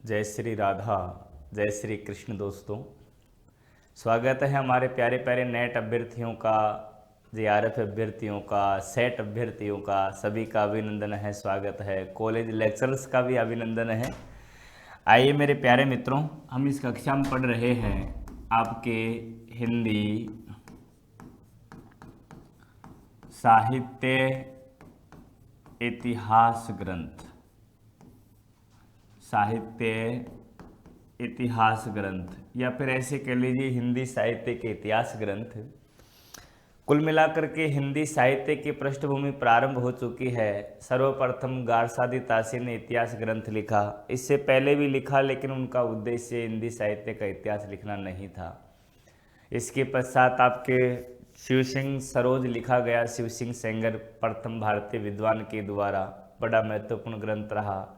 जय श्री राधा, जय श्री कृष्ण। दोस्तों, स्वागत है हमारे प्यारे प्यारे नेट अभ्यर्थियों का, जेआरएफ अभ्यर्थियों का, सेट अभ्यर्थियों का। सभी का अभिनंदन है, स्वागत है। कॉलेज लेक्चरर्स का भी अभिनंदन है। आइए मेरे प्यारे मित्रों, हम इस कक्षा में पढ़ रहे हैं आपके हिंदी साहित्य इतिहास ग्रंथ, साहित्य इतिहास ग्रंथ, या फिर ऐसे कह लीजिए हिंदी साहित्य के इतिहास ग्रंथ। कुल मिलाकर के हिंदी साहित्य की पृष्ठभूमि प्रारंभ हो चुकी है। सर्वप्रथम गारसादी तासी ने इतिहास ग्रंथ लिखा। इससे पहले भी लिखा, लेकिन उनका उद्देश्य हिंदी साहित्य का इतिहास लिखना नहीं था। इसके पश्चात आपके शिव सिंह सरोज लिखा गया। शिव सिंह सेंगर प्रथम भारतीय विद्वान के द्वारा बड़ा महत्वपूर्ण ग्रंथ रहा।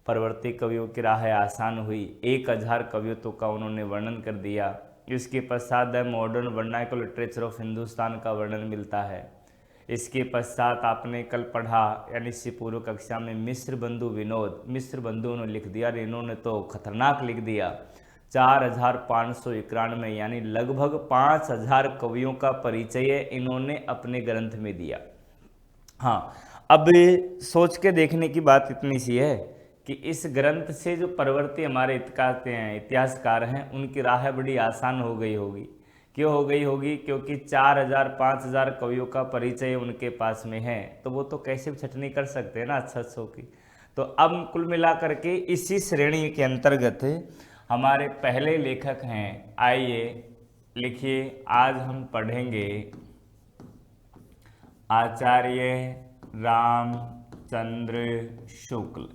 परवर्ती कवियों की राह आसान हुई। 1000 कवियों का उन्होंने वर्णन कर दिया। इसके पश्चात the modern vernacular literature of Hindustan का वर्णन मिलता है। इसके पश्चात आपने कल पढ़ा, यानी इससे पूर्व कक्षा में, मिस्र बंधु विनोद। मिस्र बंधु ने लिख दिया, इन्होंने तो खतरनाक लिख दिया। 4591, यानी लगभग 5000 कवियों का परिचय इन्होंने अपने ग्रंथ में दिया। हाँ, अब सोच के देखने की बात इतनी सी है कि इस ग्रंथ से जो परवर्ती हमारे इतिहासकार हैं, उनकी राह बड़ी आसान हो गई होगी। क्यों हो गई होगी? क्योंकि 4000-5000 कवियों का परिचय उनके पास में है, तो वो तो कैसे भी छटनी कर सकते हैं ना अच्छो की। तो अब कुल मिलाकर के इसी श्रेणी के अंतर्गत हमारे पहले लेखक हैं। आइए लिखिए, आज हम पढ़ेंगे आचार्य रामचंद्र शुक्ल।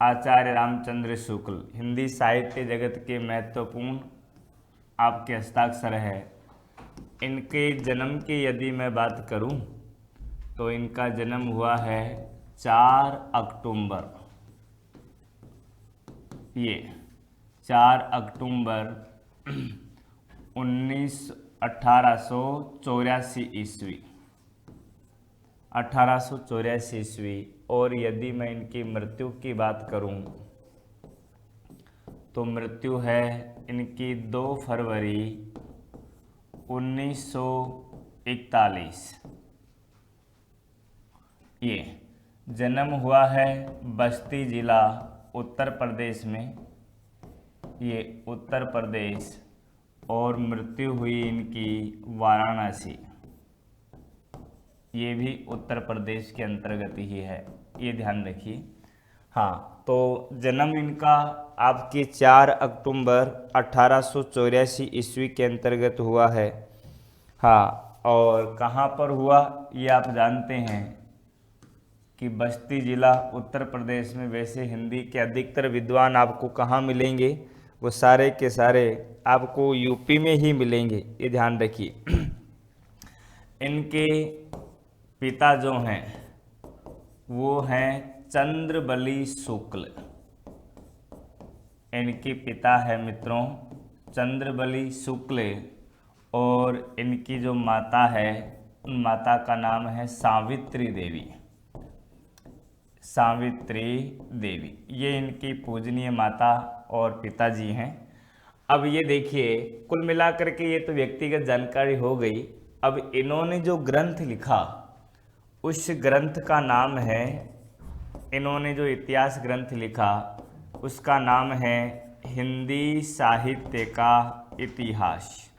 आचार्य रामचंद्र शुक्ल हिंदी साहित्य जगत के महत्वपूर्ण आपके हस्ताक्षर है। इनके जन्म की यदि मैं बात करूं, तो इनका जन्म हुआ है 4 अक्टूबर। ये 4 अक्टूबर 1884 ईस्वी, 1884 ईस्वी। और यदि मैं इनकी मृत्यु की बात करूं, तो मृत्यु है इनकी 2 फरवरी 1941। ये जन्म हुआ है बस्ती जिला, उत्तर प्रदेश में। ये उत्तर प्रदेश। और मृत्यु हुई इनकी वाराणसी, ये भी उत्तर प्रदेश के अंतर्गत ही है, ये ध्यान रखिए। हाँ, तो जन्म इनका आपकी 4 अक्टूबर 1884 ईस्वी के अंतर्गत हुआ है। हाँ, और कहाँ पर हुआ ये आप जानते हैं कि बस्ती जिला, उत्तर प्रदेश में। वैसे हिंदी के अधिकतर विद्वान आपको कहाँ मिलेंगे? वो सारे के सारे आपको यूपी में ही मिलेंगे, ये ध्यान रखिए। इनके पिता जो हैं वो हैं चंद्रबली शुक्ल। इनके पिता है मित्रों चंद्रबली शुक्ल। और इनकी जो माता है, उन माता का नाम है सावित्री देवी। सावित्री देवी, ये इनकी पूजनीय माता और पिताजी हैं। अब ये देखिए, कुल मिलाकर के ये तो व्यक्तिगत जानकारी हो गई। अब इन्होंने जो ग्रंथ लिखा, उस ग्रंथ का नाम है, इन्होंने जो इतिहास ग्रंथ लिखा उसका नाम है हिंदी साहित्य का इतिहास।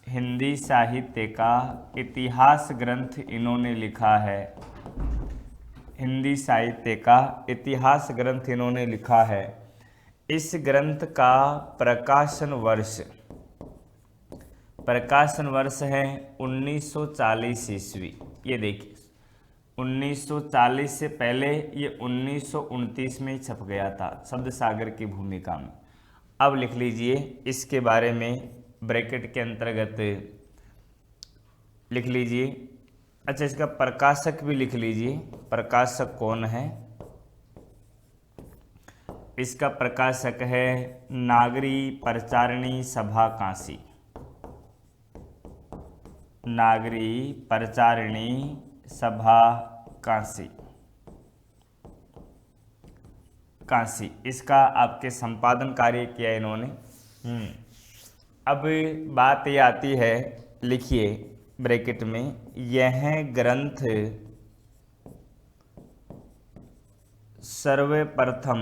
हिंदी साहित्य का इतिहास ग्रंथ इन्होंने लिखा है। हिंदी साहित्य का इतिहास ग्रंथ इन्होंने लिखा है। इस ग्रंथ का प्रकाशन वर्ष है 1940 ईस्वी। ये देखिए, 1940 से पहले ये 1929 में ही छप गया था, शब्द सागर की भूमिका में। अब लिख लीजिए इसके बारे में, ब्रैकेट के अंतर्गत लिख लीजिए। अच्छा, इसका प्रकाशक भी लिख लीजिए, प्रकाशक कौन है? इसका प्रकाशक है नागरी प्रचारिणी सभा काशी। नागरी प्रचारिणी सभा काशी। काशी, इसका आपके संपादन कार्य किया इन्होंने। अब बात ये आती है, लिखिए ब्रैकेट में, यह ग्रंथ सर्वप्रथम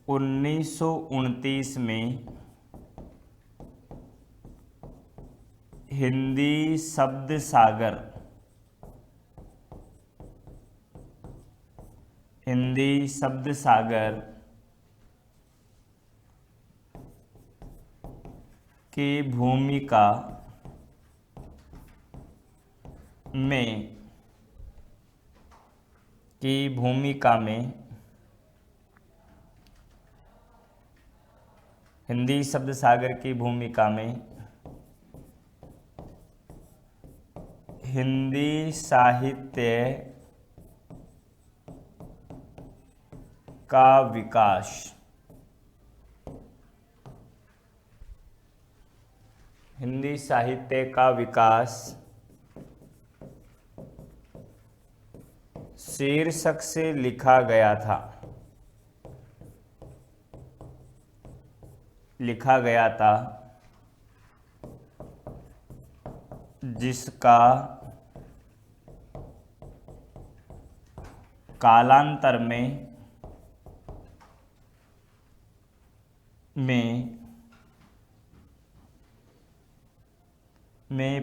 1929 में हिंदी शब्द सागर की भूमिका में हिंदी शब्द सागर की भूमिका में हिंदी साहित्य का विकास, हिंदी साहित्य का विकास शीर्षक से लिखा गया था, जिसका कालांतर में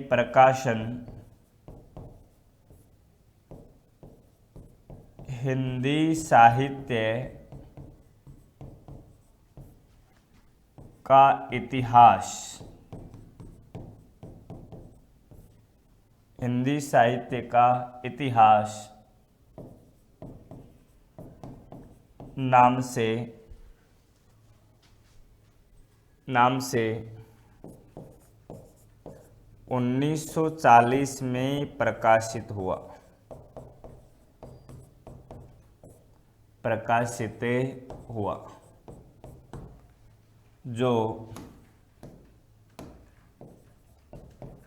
प्रकाशन हिंदी साहित्य का इतिहास, हिंदी साहित्य का इतिहास नाम से 1940 में प्रकाशित हुआ,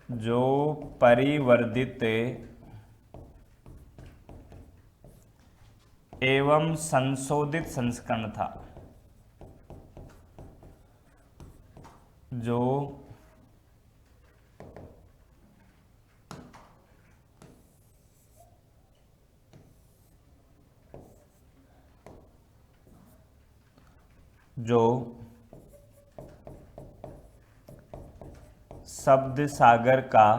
जो परिवर्धित एवं संशोधित संस्करण था, जो शब्द सागर का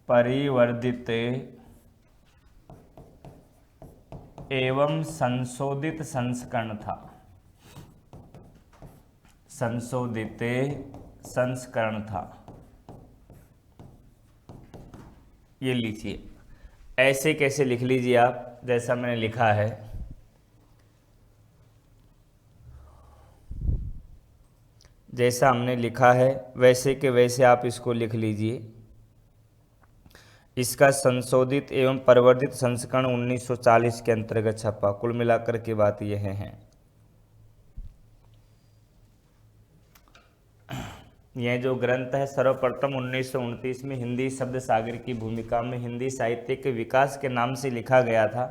परिवर्धित एवं संशोधित संस्करण था, ये लिखिए। ऐसे कैसे लिख लीजिए आप, जैसा मैंने लिखा है, जैसा हमने लिखा है वैसे के वैसे आप इसको लिख लीजिए। इसका संशोधित एवं परिवर्धित संस्करण 1940 के अंतर्गत छपा। कुल मिलाकर के बात यह है, यह जो ग्रंथ है सर्वप्रथम 1929 में हिंदी शब्द सागर की भूमिका में हिंदी साहित्य के विकास के नाम से लिखा गया था।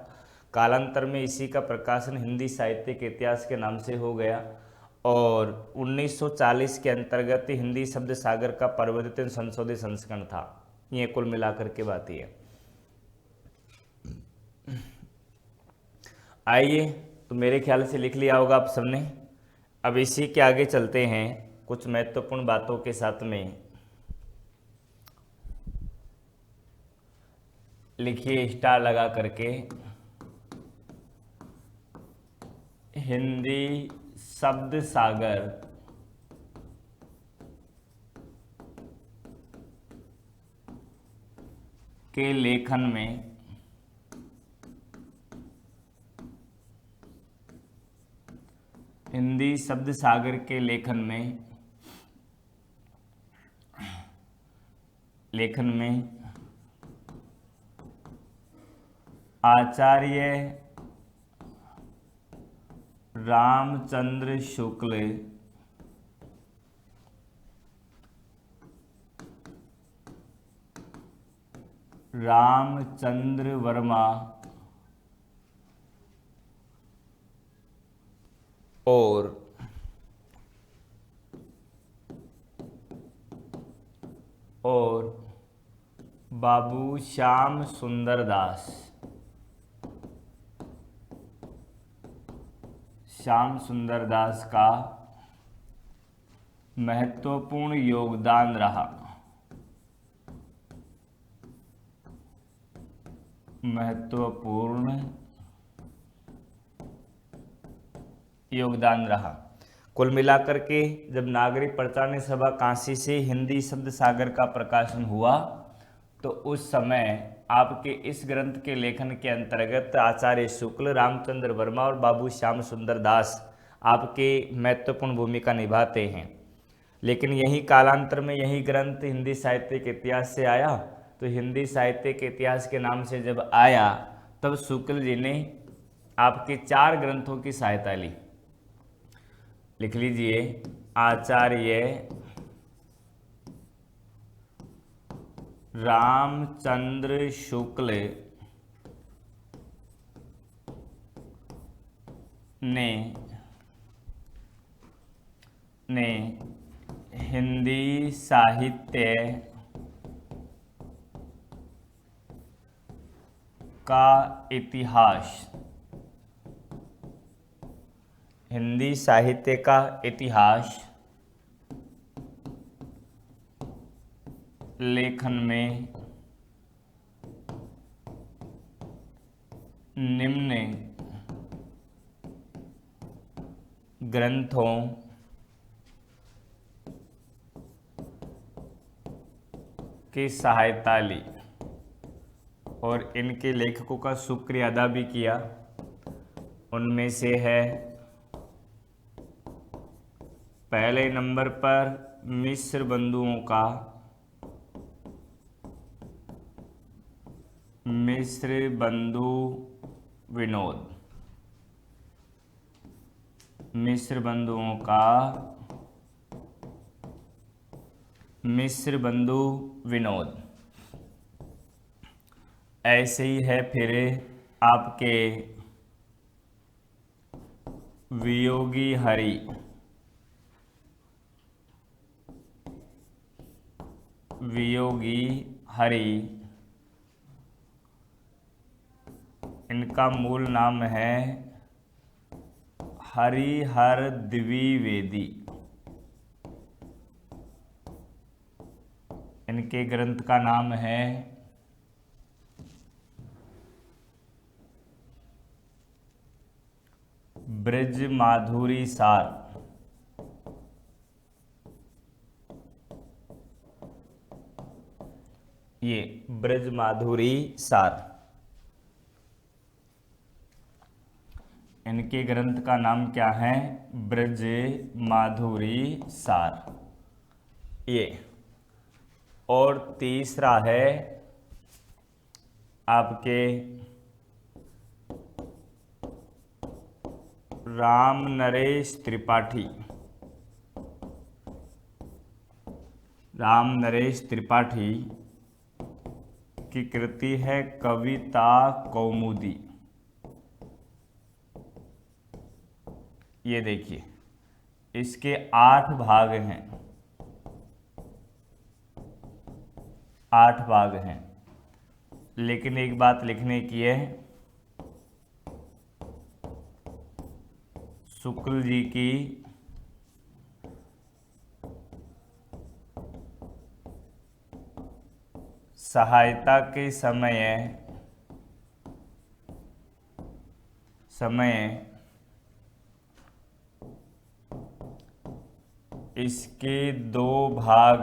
कालांतर में इसी का प्रकाशन हिंदी साहित्य के इतिहास के नाम से हो गया और 1940 के अंतर्गत हिंदी शब्द सागर का परिवर्तित संशोधित संस्करण था। ये कुल मिलाकर के बात ही है। आइए, तो मेरे ख्याल से लिख लिया होगा आप सबने। अब इसी के आगे चलते हैं कुछ महत्वपूर्ण बातों के साथ में। लिखिए स्टार लगा करके, हिंदी शब्द सागर के लेखन में हिंदी शब्द सागर के लेखन में आचार्य रामचंद्र शुक्ल रामचंद्र वर्मा और बाबू श्याम सुंदर दास। श्याम सुंदर दास का महत्वपूर्ण योगदान रहा। महत्वपूर्ण योगदान रहा। कुल मिलाकर के जब नागरिक प्रचार सभा काशी से हिंदी शब्द सागर का प्रकाशन हुआ तो उस समय आपके इस ग्रंथ के लेखन के अंतर्गत आचार्य शुक्ल, रामचंद्र वर्मा और बाबू श्याम सुंदर दास आपके महत्वपूर्ण भूमिका निभाते हैं। लेकिन यही कालांतर में यही ग्रंथ हिंदी साहित्य के इतिहास से आया। तो हिंदी साहित्य के इतिहास के नाम से जब आया तब शुक्ल जी ने आपके 4 ग्रंथों की सहायता ली। लिख लीजिए, आचार्य रामचंद्र शुक्ल ने हिंदी साहित्य का इतिहास, हिंदी साहित्य का इतिहास लेखन में निम्न ग्रंथों की सहायता ली और इनके लेखकों का शुक्रिया अदा भी किया। उनमें से है पहले नंबर पर मिश्र बंधुओं का, मिश्र बंधु विनोद, मिश्र बंधुओं का मिश्र बंधु विनोद। ऐसे ही है फिर आपके वियोगी हरि, वियोगी हरि, इनका मूल नाम है हरिहर द्विवेदी। इनके ग्रंथ का नाम है ब्रज माधुरी सार। ये ब्रज माधुरी सार, इनके ग्रंथ का नाम क्या है? ब्रज माधुरी सार। ये और तीसरा है आपके राम नरेश त्रिपाठी। राम नरेश त्रिपाठी की कृति है कविता कौमुदी। ये देखिए, इसके 8 भाग हैं, 8 भाग हैं। लेकिन एक बात लिखने की है, शुक्ल जी की सहायता के समय इसके 2 भाग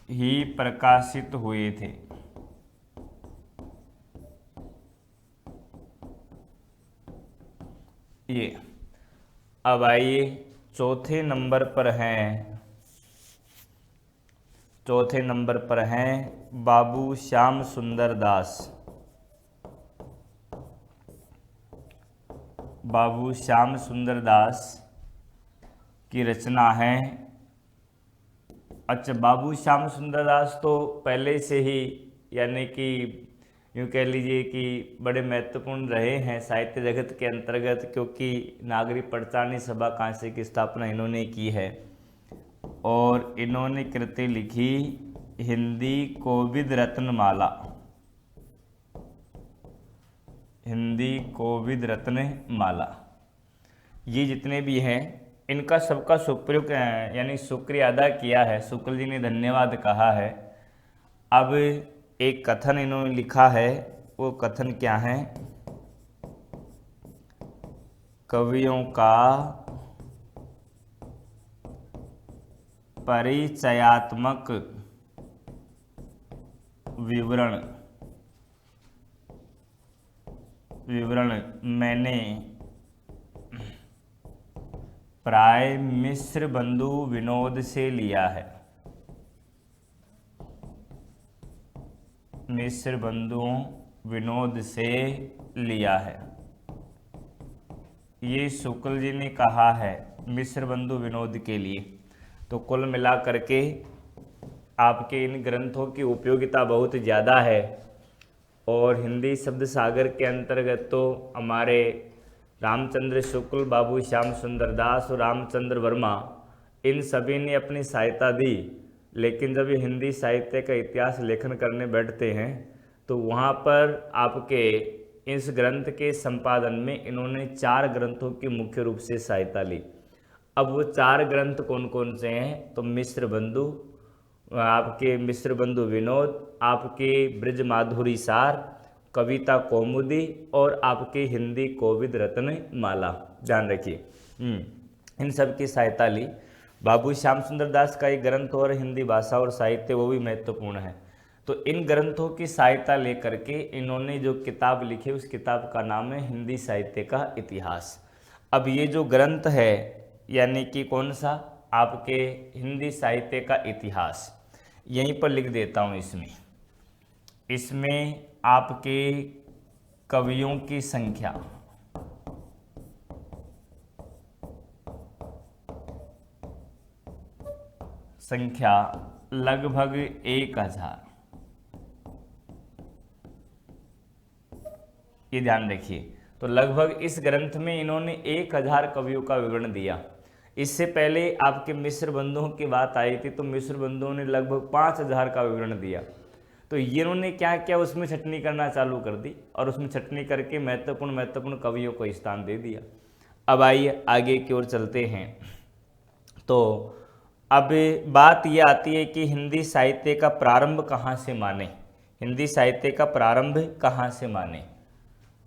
ही प्रकाशित हुए थे। ये अब आइए चौथे नंबर पर हैं, चौथे नंबर पर हैं बाबू श्याम सुंदर दास। बाबू श्याम सुंदर दास की रचना है अच्छा, बाबू श्याम सुंदर दास तो पहले से ही, यानी कि यूँ कह लीजिए कि बड़े महत्वपूर्ण रहे हैं साहित्य जगत के अंतर्गत, क्योंकि नागरिक पटचारणी सभा कांस्य की स्थापना इन्होंने की है और इन्होंने कृति लिखी हिंदी कोविद रत्नमाला, हिंदी कोविद रत्नमाला। ये जितने भी हैं इनका सबका सुप्रयुक्त यानी शुक्रिया अदा किया है, शुक्ल जी ने धन्यवाद कहा है। अब एक कथन इन्होंने लिखा है, वो कथन क्या है? कवियों का परिचयात्मक विवरण मैंने प्राय मिश्र बंधु विनोद से लिया है, मिश्र बंधुओं विनोद से लिया है। ये शुक्ल जी ने कहा है मिश्र बंधु विनोद के लिए। तो कुल मिलाकर के आपके इन ग्रंथों की उपयोगिता बहुत ज़्यादा है और हिंदी शब्द सागर के अंतर्गत तो हमारे रामचंद्र शुक्ल, बाबू श्याम सुंदर दास और रामचंद्र वर्मा, इन सभी ने अपनी सहायता दी। लेकिन जब ये हिंदी साहित्य का इतिहास लेखन करने बैठते हैं तो वहाँ पर आपके इस ग्रंथ के संपादन में इन्होंने 4 ग्रंथों की मुख्य रूप से सहायता ली। अब वो 4 ग्रंथ कौन कौन से हैं? तो मिश्र बंधु, आपके मिश्र बंधु विनोद, आपके ब्रज माधुरी सार, कविता कौमुदी और आपके हिंदी कोविद रत्न माला। ध्यान रखिए, इन सब की सहायता ली। बाबू श्याम सुंदर दास का एक ग्रंथ और हिंदी भाषा और साहित्य, वो भी महत्वपूर्ण है। तो इन ग्रंथों की सहायता लेकर के इन्होंने जो किताब लिखी, उस किताब का नाम है हिंदी साहित्य का इतिहास। अब ये जो ग्रंथ है यानी कि कौन सा? आपके हिंदी साहित्य का इतिहास, यहीं पर लिख देता हूँ। इसमें आपके कवियों की संख्या लगभग 1000। ये ध्यान रखिए। तो लगभग इस ग्रंथ में इन्होंने 1000 कवियों का विवरण दिया। इससे पहले आपके मिश्र बंधुओं की बात आई थी, तो मिश्र बंधुओं ने लगभग 5000 का विवरण दिया। तो ये इन्होंने क्या किया, उसमें छटनी करना चालू कर दी और उसमें छटनी करके महत्वपूर्ण कवियों को स्थान दे दिया। अब आइए आगे की ओर चलते हैं। तो अब बात ये आती है कि हिंदी साहित्य का प्रारंभ कहाँ से माने, हिंदी साहित्य का प्रारंभ कहाँ से माने।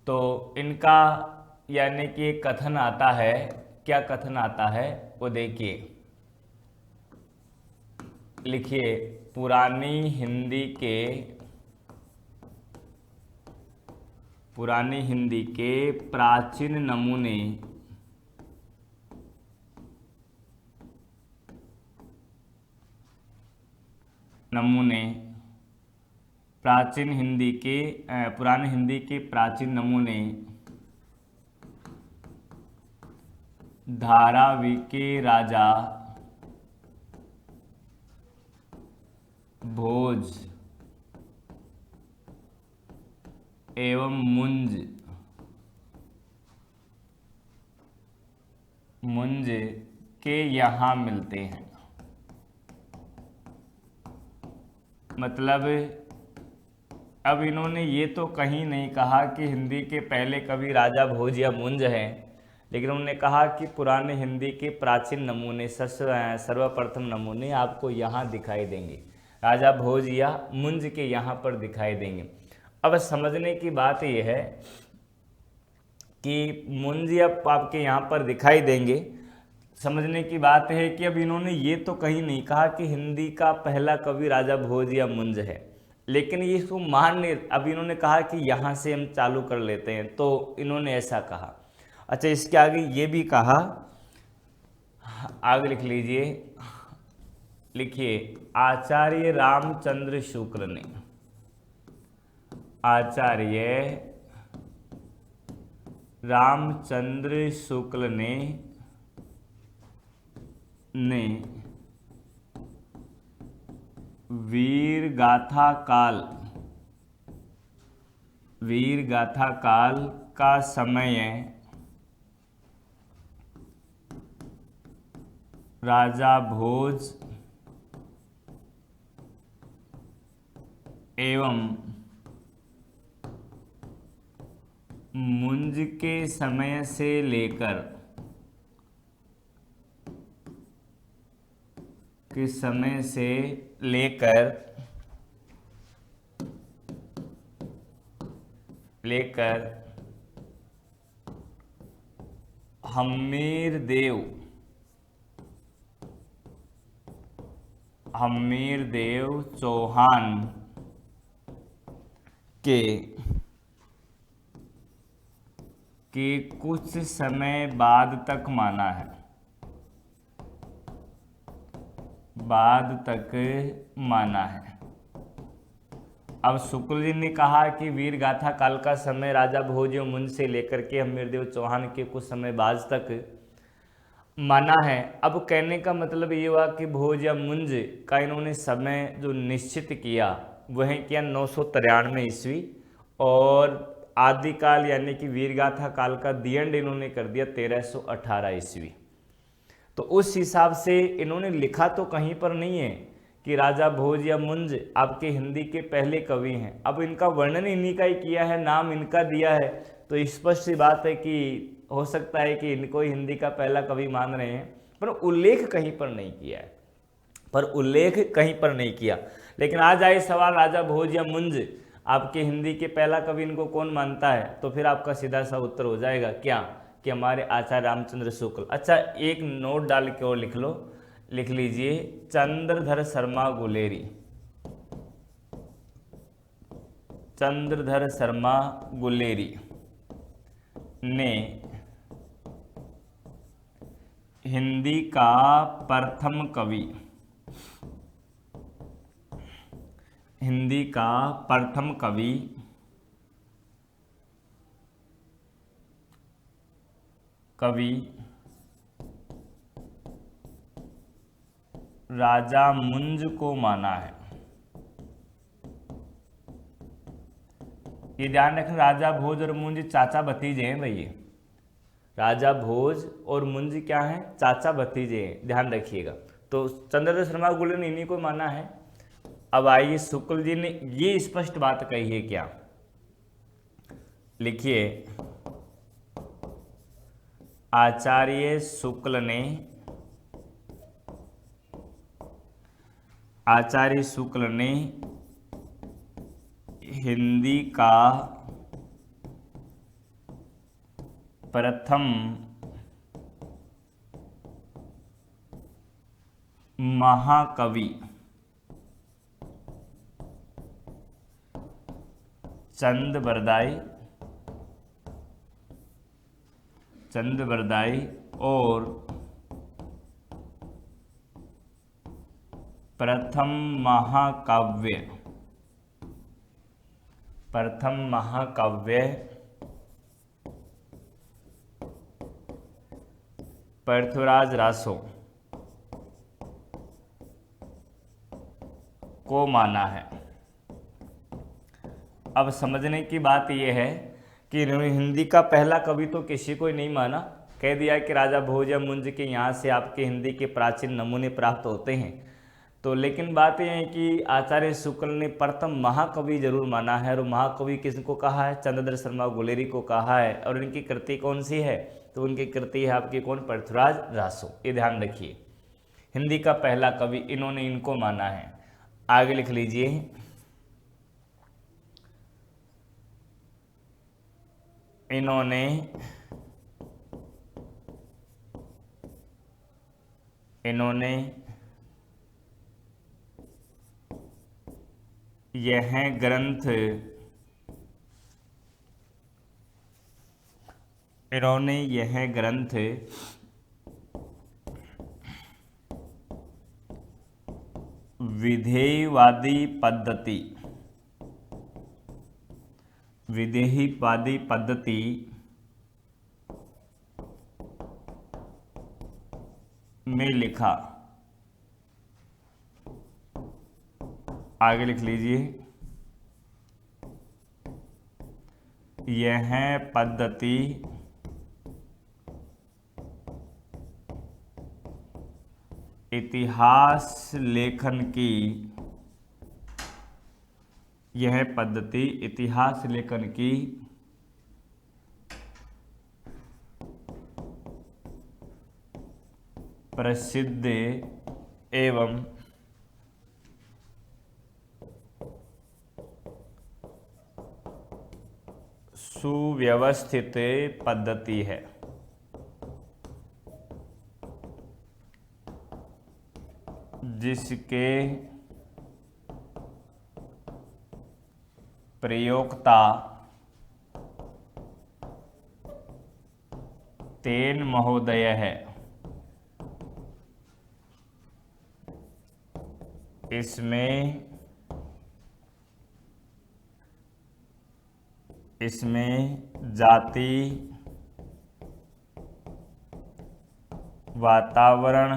तो इनका यानी कि एक कथन आता है, क्या कथन आता है वो देखिए, लिखिए। पुरानी हिंदी के प्राचीन नमूने पुरानी हिंदी के प्राचीन नमूने धारावी के राजा भोज एवं मुंज के यहाँ मिलते हैं। मतलब अब इन्होंने ये तो कहीं नहीं कहा कि हिंदी के पहले कवि राजा भोज या मुंज हैं, लेकिन उन्होंने कहा कि पुराने हिंदी के प्राचीन नमूने, सर्वप्रथम नमूने आपको यहाँ दिखाई देंगे, राजा भोज या मुंज के यहाँ पर दिखाई देंगे। अब समझने की बात यह है कि मुंज या आपके यहाँ पर दिखाई देंगे, समझने की बात है कि अब इन्होंने ये तो कहीं नहीं कहा कि हिंदी का पहला कवि राजा भोज या मुंज है, लेकिन ये इसको मान्य, अब इन्होंने कहा कि यहाँ से हम चालू कर लेते हैं, तो इन्होंने ऐसा कहा। अच्छा, इसके आगे ये भी कहा, आगे लिख लीजिए, लिखिए। आचार्य रामचंद्र शुक्ल ने वीर गाथा काल, वीर गाथा काल का समय राजा भोज एवं मुंज के समय से लेकर लेकर हम्मीर देव चौहान के कुछ समय बाद तक माना है। अब शुक्ल जी ने कहा कि वीर गाथा काल का समय राजा भोज एवं मुंज से लेकर के हम्मीरदेव चौहान के कुछ समय बाद तक माना है। अब कहने का मतलब ये हुआ कि भोज या मुंज का इन्होंने समय जो निश्चित किया वह किया 993 ईस्वी, और आदिकाल यानी कि वीरगाथा काल का दी एंड इन्होंने कर दिया 1318 ईस्वी। तो उस हिसाब से इन्होंने लिखा तो कहीं पर नहीं है कि राजा भोज या मुंज आपके हिंदी के पहले कवि हैं। अब इनका वर्णन इन्हीं का ही किया है, नाम इनका दिया है, तो स्पष्ट सी बात है कि हो सकता है कि इनको हिंदी का पहला कवि मान रहे हैं, पर उल्लेख कहीं पर नहीं किया। लेकिन आज आए सवाल राजा भोज या मुंज आपके हिंदी के पहला कवि इनको कौन मानता है, तो फिर आपका सीधा सा उत्तर हो जाएगा क्या, कि हमारे आचार्य रामचंद्र शुक्ल। अच्छा, एक नोट डाल के और लिख लीजिए, चंद्रधर शर्मा गुलेरी ने हिंदी का प्रथम कवि राजा मुंज को माना है। ये ध्यान रखना, राजा भोज और मुंज चाचा भतीजे हैं भाई। राजा भोज और मुंज क्या हैं, चाचा भतीजे हैं, ध्यान रखिएगा। तो चंद्रधर शर्मा गुलेरी ने इन्हीं को माना है। अब आइए शुक्ल जी ने ये स्पष्ट बात कही है क्या, लिखिए, आचार्य शुक्ल ने हिंदी का प्रथम महाकवि चंद बरदाई और प्रथम महाकाव्य पृथ्वीराज रासो को माना है। अब समझने की बात यह है कि इन्होंने हिंदी का पहला कवि तो किसी को ही नहीं माना, कह दिया कि राजा भोज या मुंज के यहाँ से आपके हिंदी के प्राचीन नमूने प्राप्त होते हैं। तो लेकिन बात यह है कि आचार्य शुक्ल ने प्रथम महाकवि जरूर माना है, और महाकवि किसको कहा है, चंद्रधर शर्मा गुलेरी को कहा है। और इनकी कृति कौन सी है, तो उनकी कृति है आपकी कौन, पृथ्वीराज रासो। ये ध्यान रखिए, हिंदी का पहला कवि इन्होंने इनको माना है। आगे लिख लीजिए, इन्होंने यह ग्रंथ विधेयवादी पद्धति में लिखा। आगे लिख लीजिए, यह पद्धति इतिहास लेखन की, यह पद्धति इतिहास लेखन की प्रसिद्ध एवं सुव्यवस्थित पद्धति है। जिसके प्रयोक्ता तेन महोदय है। इसमें जाति, वातावरण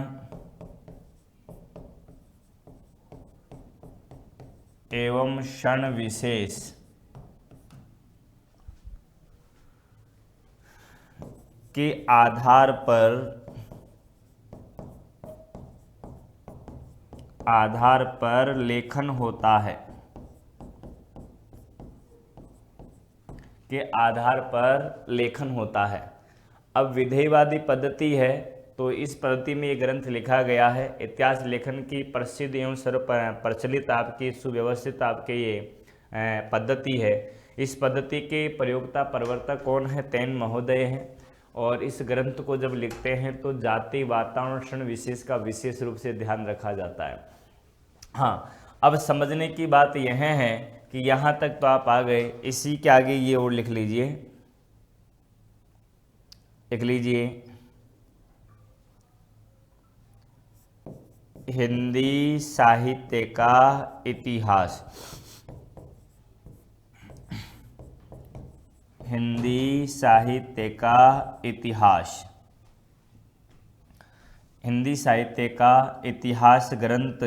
एवं क्षण विशेष के आधार पर लेखन होता है, के आधार पर लेखन होता है। अब विधेयवादी पद्धति है, तो इस पद्धति में ये ग्रंथ लिखा गया है। इतिहास लेखन की प्रसिद्ध एवं सर्व प्रचलित आपकी सुव्यवस्थित आपके ये पद्धति है। इस पद्धति के प्रयोक्ता प्रवर्तक कौन है? तेन महोदय हैं। और इस ग्रंथ को जब लिखते हैं तो जाति, वातावरण, क्षण विशेष का विशेष रूप से ध्यान रखा जाता है। हाँ, अब समझने की बात यह है कि यहाँ तक तो आप आ गए। इसी के आगे ये और लिख लीजिए, हिंदी साहित्य का इतिहास। हिंदी साहित्य का इतिहास। हिंदी साहित्य का इतिहास ग्रंथ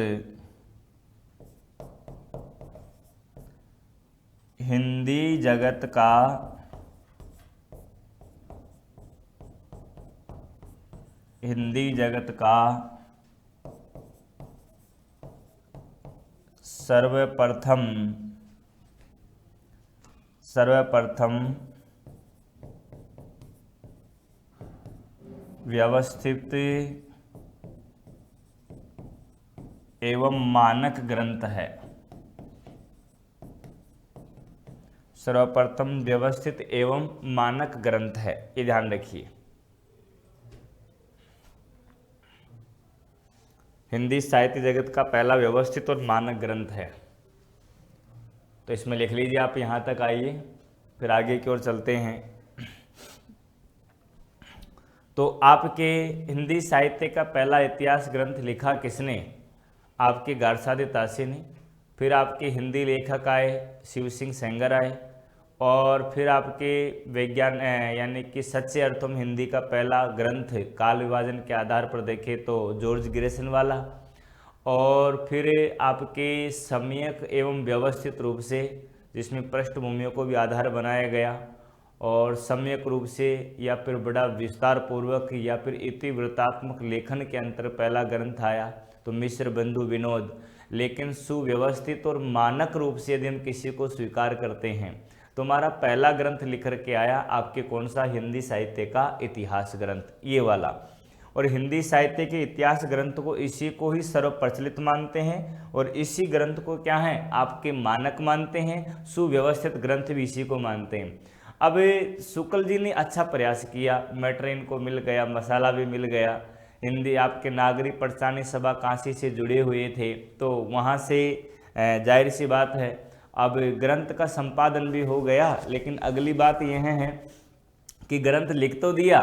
हिंदी जगत का सर्वप्रथम व्यवस्थित एवं मानक ग्रंथ है। सर्वप्रथम व्यवस्थित एवं मानक ग्रंथ है, ये ध्यान रखिए। हिंदी साहित्य जगत का पहला व्यवस्थित और मानक ग्रंथ है। तो इसमें लिख लीजिए आप। यहाँ तक आइए, फिर आगे की ओर चलते हैं। तो आपके हिंदी साहित्य का पहला इतिहास ग्रंथ लिखा किसने? आपके गारसादी ताशी ने। फिर आपके हिंदी लेखक आए, शिव सिंह सेंगर आए। और फिर आपके विज्ञान यानी कि सच्चे अर्थों में हिंदी का पहला ग्रंथ काल विभाजन के आधार पर देखें तो जॉर्ज ग्रेसन वाला। और फिर आपके सम्यक एवं व्यवस्थित रूप से, जिसमें पृष्ठभूमियों को भी आधार बनाया गया, और सम्यक रूप से या फिर बड़ा विस्तार पूर्वक या फिर इतिवृत्तात्मक लेखन के अंतर पहला ग्रंथ आया तो मिश्र बंधु विनोद। लेकिन सुव्यवस्थित और मानक रूप से यदि हम किसी को स्वीकार करते हैं तो हमारा पहला ग्रंथ लिख करके आया आपके कौन सा? हिंदी साहित्य का इतिहास ग्रंथ, ये वाला। और हिंदी साहित्य के इतिहास ग्रंथ को इसी को ही सर्वप्रचलित मानते हैं और इसी ग्रंथ को क्या है? आपके मानक मानते हैं। सुव्यवस्थित ग्रंथ भी इसी को मानते हैं। अब शुक्ल जी ने अच्छा प्रयास किया, मैटर इनको मिल गया, मसाला भी मिल गया। हिंदी आपके नागरिक पटसानी सभा काशी से जुड़े हुए थे, तो वहाँ से जाहिर सी बात है अब ग्रंथ का संपादन भी हो गया। लेकिन अगली बात यह है कि ग्रंथ लिख तो दिया,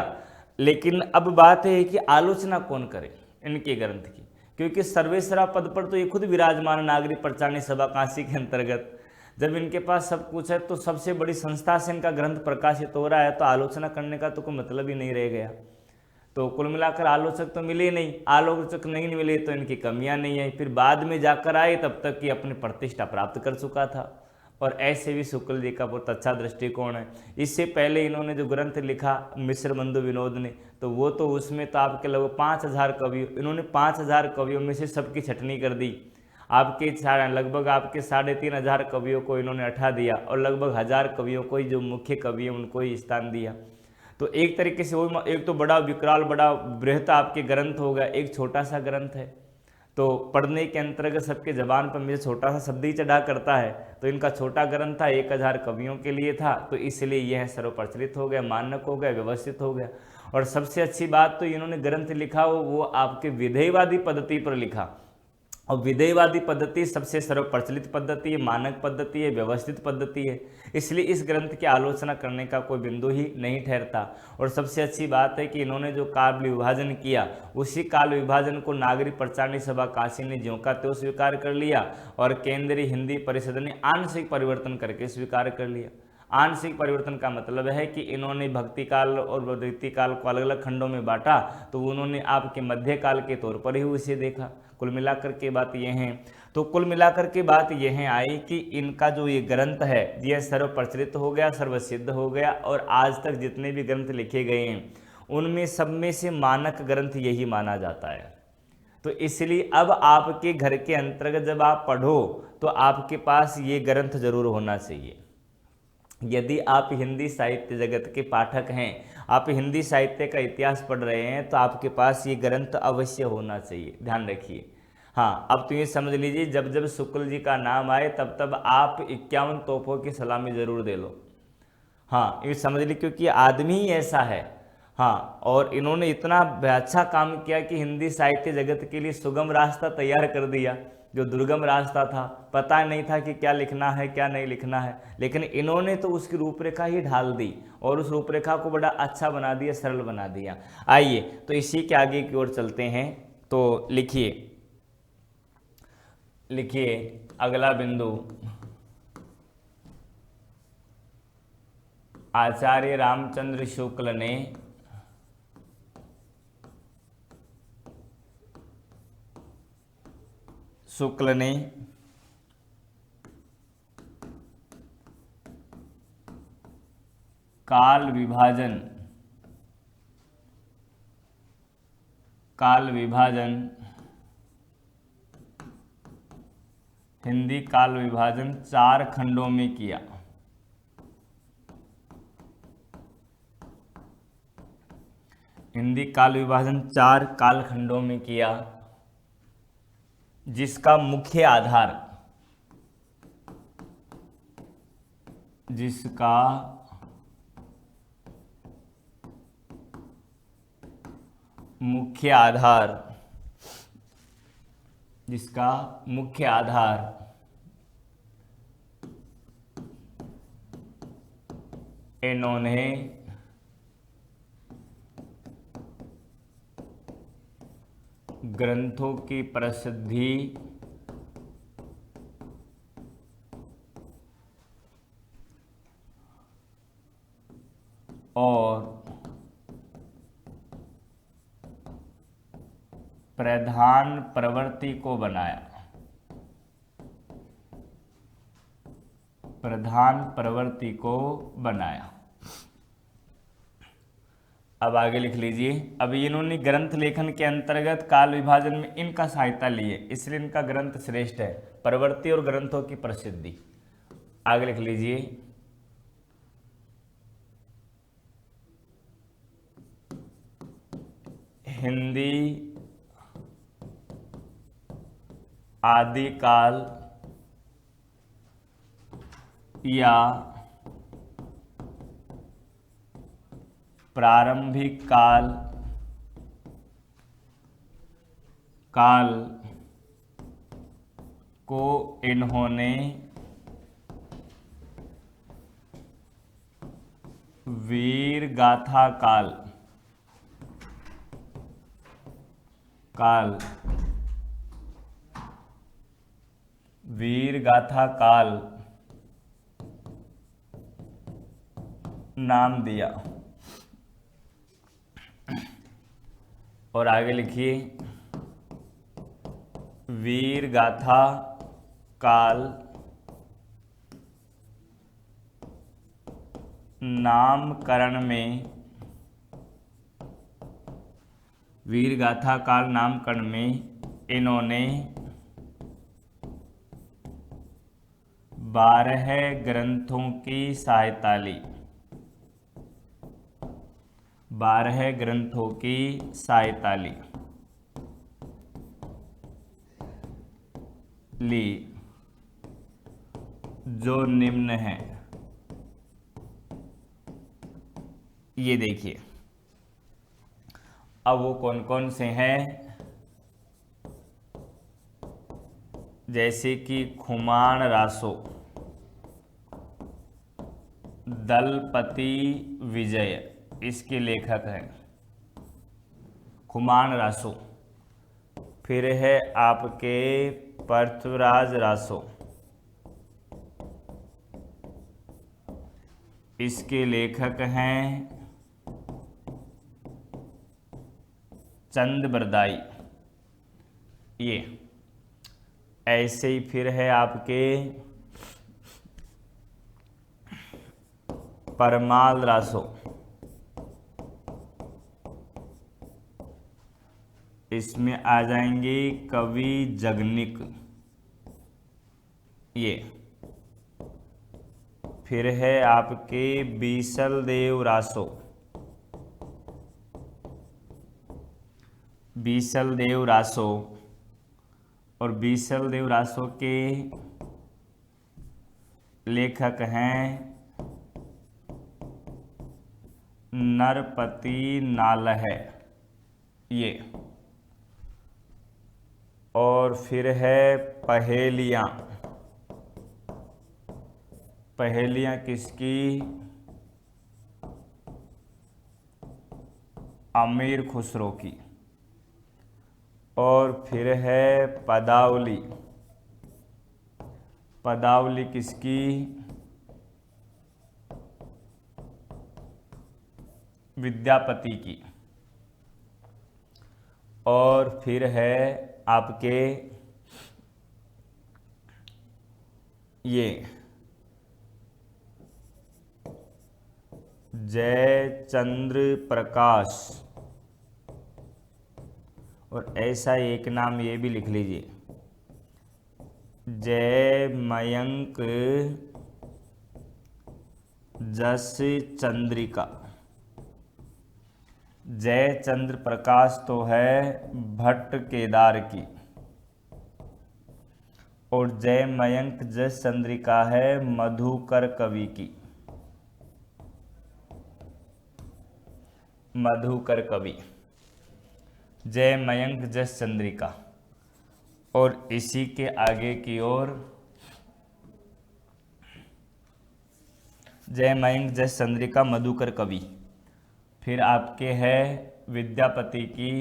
लेकिन अब बात है कि आलोचना कौन करे इनके ग्रंथ की, क्योंकि सर्वेसरा पद पर तो ये खुद विराजमान नागरिक पटसानी सभा काशी के अंतर्गत। जब इनके पास सब कुछ है तो सबसे बड़ी संस्था से इनका ग्रंथ प्रकाशित हो रहा है, तो आलोचना करने का तो कोई मतलब ही नहीं रह गया। तो कुल मिलाकर आलोचक तो मिले नहीं, आलोचक नहीं मिले तो इनकी कमियां नहीं आई, फिर बाद में जाकर आए तब तक कि अपनी प्रतिष्ठा प्राप्त कर चुका था। और ऐसे भी शुक्ल जी का बहुत अच्छा दृष्टिकोण है। इससे पहले इन्होंने जो ग्रंथ लिखा मिश्र बंधु विनोद ने, तो वो तो उसमें तो आपके लगभग 5000 कवियों, इन्होंने 5000 कवियों में से सबकी छटनी कर दी। आपके लगभग आपके 3500 कवियों को इन्होंने हटा दिया और लगभग 1000 कवियों को ही जो मुख्य कवि हैं उनको ही स्थान दिया। तो एक तरीके से वो एक तो बड़ा विकराल बड़ा बृहत आपके ग्रंथ हो गया, एक छोटा सा ग्रंथ है। तो पढ़ने के अंतर्गत सबके जबान पर मुझे छोटा सा शब्द ही चढ़ा करता है, तो इनका छोटा ग्रंथ था, 1000 कवियों के लिए था, तो इसलिए यह सर्वप्रचलित हो गया, मानक हो गया, व्यवस्थित हो गया। और सबसे अच्छी बात तो इन्होंने ग्रंथ लिखा वो आपके विधेयवादी पद्धति पर लिखा, और विधेयवादी पद्धति सबसे सर्वप्रचलित पद्धति है, मानक पद्धति है, व्यवस्थित पद्धति है, इसलिए इस ग्रंथ की आलोचना करने का कोई बिंदु ही नहीं ठहरता। और सबसे अच्छी बात है कि इन्होंने जो काल विभाजन किया, उसी काल विभाजन को नागरिक प्रचारणी सभा काशी ने ज्यों का त्यों स्वीकार कर लिया और केंद्रीय हिंदी परिषद ने आंशिक परिवर्तन करके स्वीकार कर लिया। आंशिक परिवर्तन का मतलब है कि इन्होंने भक्ति काल और वैदिक काल को अलग अलग खंडों में बांटा, तो उन्होंने आपके मध्य काल के तौर पर ही उसे देखा। कुल मिलाकर के बात यह है, तो कुल मिलाकर के बात यह आई कि इनका जो ये ग्रंथ है यह सर्वप्रचलित हो गया, सर्वसिद्ध हो गया, और आज तक जितने भी ग्रंथ लिखे गए हैं उनमें सब में से मानक ग्रंथ यही माना जाता है। तो इसलिए अब आपके घर के अंतर्गत जब आप पढ़ो तो आपके पास ये ग्रंथ जरूर होना चाहिए। यदि आप हिंदी साहित्य जगत के पाठक हैं, आप हिंदी साहित्य का इतिहास पढ़ रहे हैं, तो आपके पास ये ग्रंथ अवश्य होना चाहिए, ध्यान रखिए। हाँ, अब तो ये समझ लीजिए जब जब शुक्ल जी का नाम आए तब तब आप 51 तोपों की सलामी जरूर दे लो। हाँ, ये समझ ली, क्योंकि आदमी ही ऐसा है। हाँ, और इन्होंने इतना अच्छा काम किया कि हिंदी साहित्य जगत के लिए सुगम रास्ता तैयार कर दिया। जो दुर्गम रास्ता था, पता नहीं था कि क्या लिखना है क्या नहीं लिखना है, लेकिन इन्होंने तो उसकी रूपरेखा ही ढाल दी और उस रूपरेखा को बड़ा अच्छा बना दिया, सरल बना दिया। आइए तो इसी के आगे की ओर चलते हैं। तो लिखिए लिखिए अगला बिंदु, आचार्य रामचंद्र शुक्ल ने काल विभाजन हिंदी काल विभाजन 4 खंडों में किया। हिंदी काल विभाजन 4 कालखंडों में किया, जिसका मुख्य आधार जिसका मुख्य आधार इन्होंने ग्रंथों की प्रसिद्धि और प्रधान प्रवृत्ति को बनाया। अब आगे लिख लीजिए। अब इन्होंने ग्रंथ लेखन के अंतर्गत काल विभाजन में इनका सहायता लिए, इसलिए इनका ग्रंथ श्रेष्ठ है, प्रवृत्ति और ग्रंथों की प्रसिद्धि। आगे लिख लीजिए, हिंदी आदिकाल या प्रारंभिक काल को इन्होंने वीर गाथा काल नाम दिया। और आगे लिखिए वीर गाथा काल नामकरण में, वीर गाथा काल नामकरण में इन्होंने 12 ग्रंथों की सहायता ली, 12 ग्रंथों की सहायता ली जो निम्न है। ये देखिए अब वो कौन कौन से हैं, जैसे कि खुमान रासो, दलपति विजय, इसके लेखक हैं खुमान रासो। फिर है आपके पृथ्वीराज रासो, इसके लेखक हैं चंद बरदाई। ये ऐसे ही फिर है आपके परमाल रासो, इसमें आ जाएंगे कवि जगनिक। ये फिर है आपके बीसल देव रासो, बीसल देव रासो, और बीसल देव रासो के लेखक हैं नरपति नालह। ये और फिर है पहेलियाँ, पहेलियाँ किसकी, अमीर खुसरो की। और फिर है पदावली, पदावली किसकी, विद्यापति की। और फिर है आपके ये जयचंद्र प्रकाश, और ऐसा एक नाम ये भी लिख लीजिए जय मयंक जस चंद्रिका। जयचंद्र प्रकाश तो है भट्ट केदार की, और जय मयंक जस चंद्रिका है मधुकर कवि की, मधुकर कवि, जय मयंक जस चंद्रिका। और इसी के आगे की ओर जय मयंक जस चंद्रिका मधुकर कवि। फिर आपके है विद्यापति की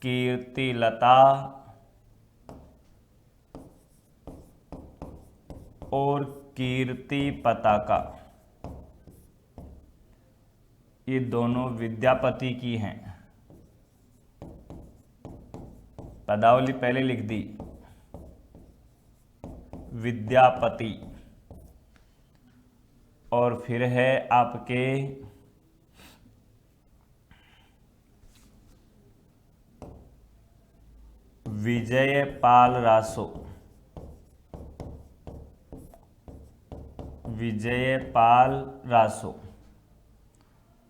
कीर्तिलता और कीर्ति पताका, ये दोनों विद्यापति की हैं। पदावली पहले लिख दी, विद्यापति। और फिर है आपके विजयपाल रासो, विजयपाल रासो,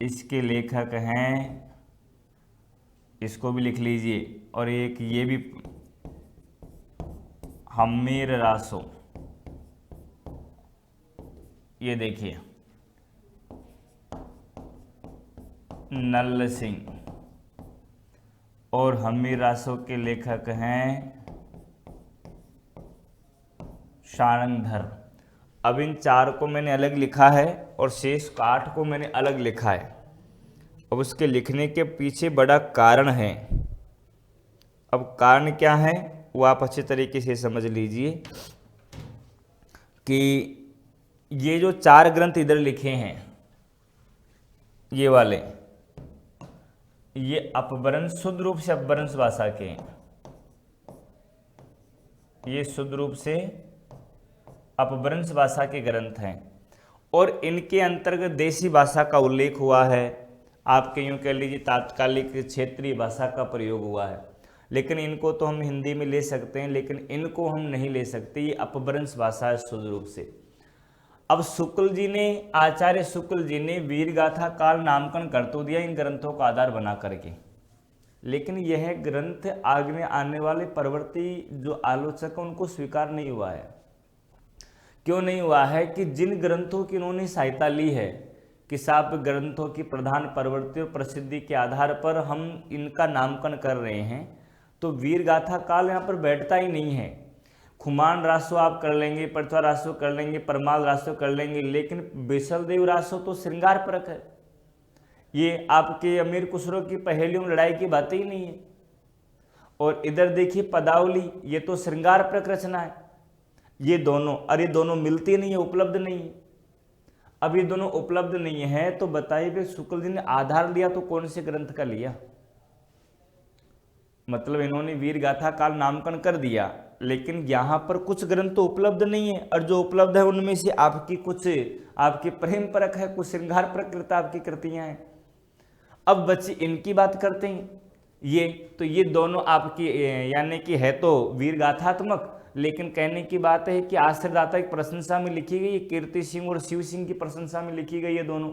इसके लेखक हैं, इसको भी लिख लीजिए। और एक ये भी हमीर रासो, ये देखिए नल्ल सिंह। और हमीर रासो के लेखक हैं शारंगधर। अब इन 4 को मैंने अलग लिखा है और शेष 8 को मैंने अलग लिखा है। अब उसके लिखने के पीछे बड़ा कारण है। अब कारण क्या है वो आप अच्छे तरीके से समझ लीजिए कि ये जो 4 ग्रंथ इधर लिखे हैं, ये वाले, ये अपभ्रंश, शुद्ध रूप से अपभ्रंश भाषा के, ये शुद्ध रूप से अपभ्रंश भाषा के ग्रंथ हैं और इनके अंतर्गत देसी भाषा का उल्लेख हुआ है। आपके यूँ कह लीजिए तात्कालिक क्षेत्रीय भाषा का प्रयोग हुआ है, लेकिन इनको तो हम हिंदी में ले सकते हैं, लेकिन इनको हम नहीं ले सकते, ये अपभ्रंश भाषा है शुद्ध रूप से। अब शुक्ल जी ने, आचार्य शुक्ल जी ने वीर गाथा काल नामकरण कर तो दिया इन ग्रंथों का आधार बना करके, लेकिन यह ग्रंथ आगे आने वाले परवर्ती जो आलोचक हैं उनको स्वीकार नहीं हुआ है। क्यों नहीं हुआ है कि जिन ग्रंथों की इन्होंने सहायता ली है कि साहब ग्रंथों की प्रधान प्रवृत्ति और प्रसिद्धि के आधार पर हम इनका नामकरण कर रहे हैं, तो वीर गाथा काल यहाँ पर बैठता ही नहीं है। खुमान रासो आप कर लेंगे, पृथ्वा रासो कर लेंगे, परमाल रासो कर लेंगे, लेकिन बिशलदेव रासो तो श्रृंगार परक है। ये आपके अमीर खुसरो की पहेलियों में लड़ाई की बातें ही नहीं है। और इधर देखिए पदावली, ये तो श्रृंगार परक रचना है। ये दोनों, अरे दोनों मिलती नहीं है, उपलब्ध नहीं है। अब ये दोनों उपलब्ध नहीं है तो बताइए भाई शुक्ल जी ने आधार लिया तो कौन से ग्रंथ का लिया? मतलब इन्होंने वीर गाथा काल नामकरण कर दिया, लेकिन यहाँ पर कुछ ग्रंथ तो उपलब्ध नहीं है, और जो उपलब्ध है उनमें से आपकी कुछ आपकी प्रेम परक है, कुछ श्रृंगार प्रकृत आपकी कृतियां हैं। अब बच्चे इनकी बात करते हैं, ये तो ये दोनों आपकी यानी कि है तो वीर गाथात्मक, लेकिन कहने की बात है कि आश्रयदाता की प्रशंसा में लिखी गई, कीर्ति सिंह और शिव सिंह की प्रशंसा में लिखी गई है दोनों।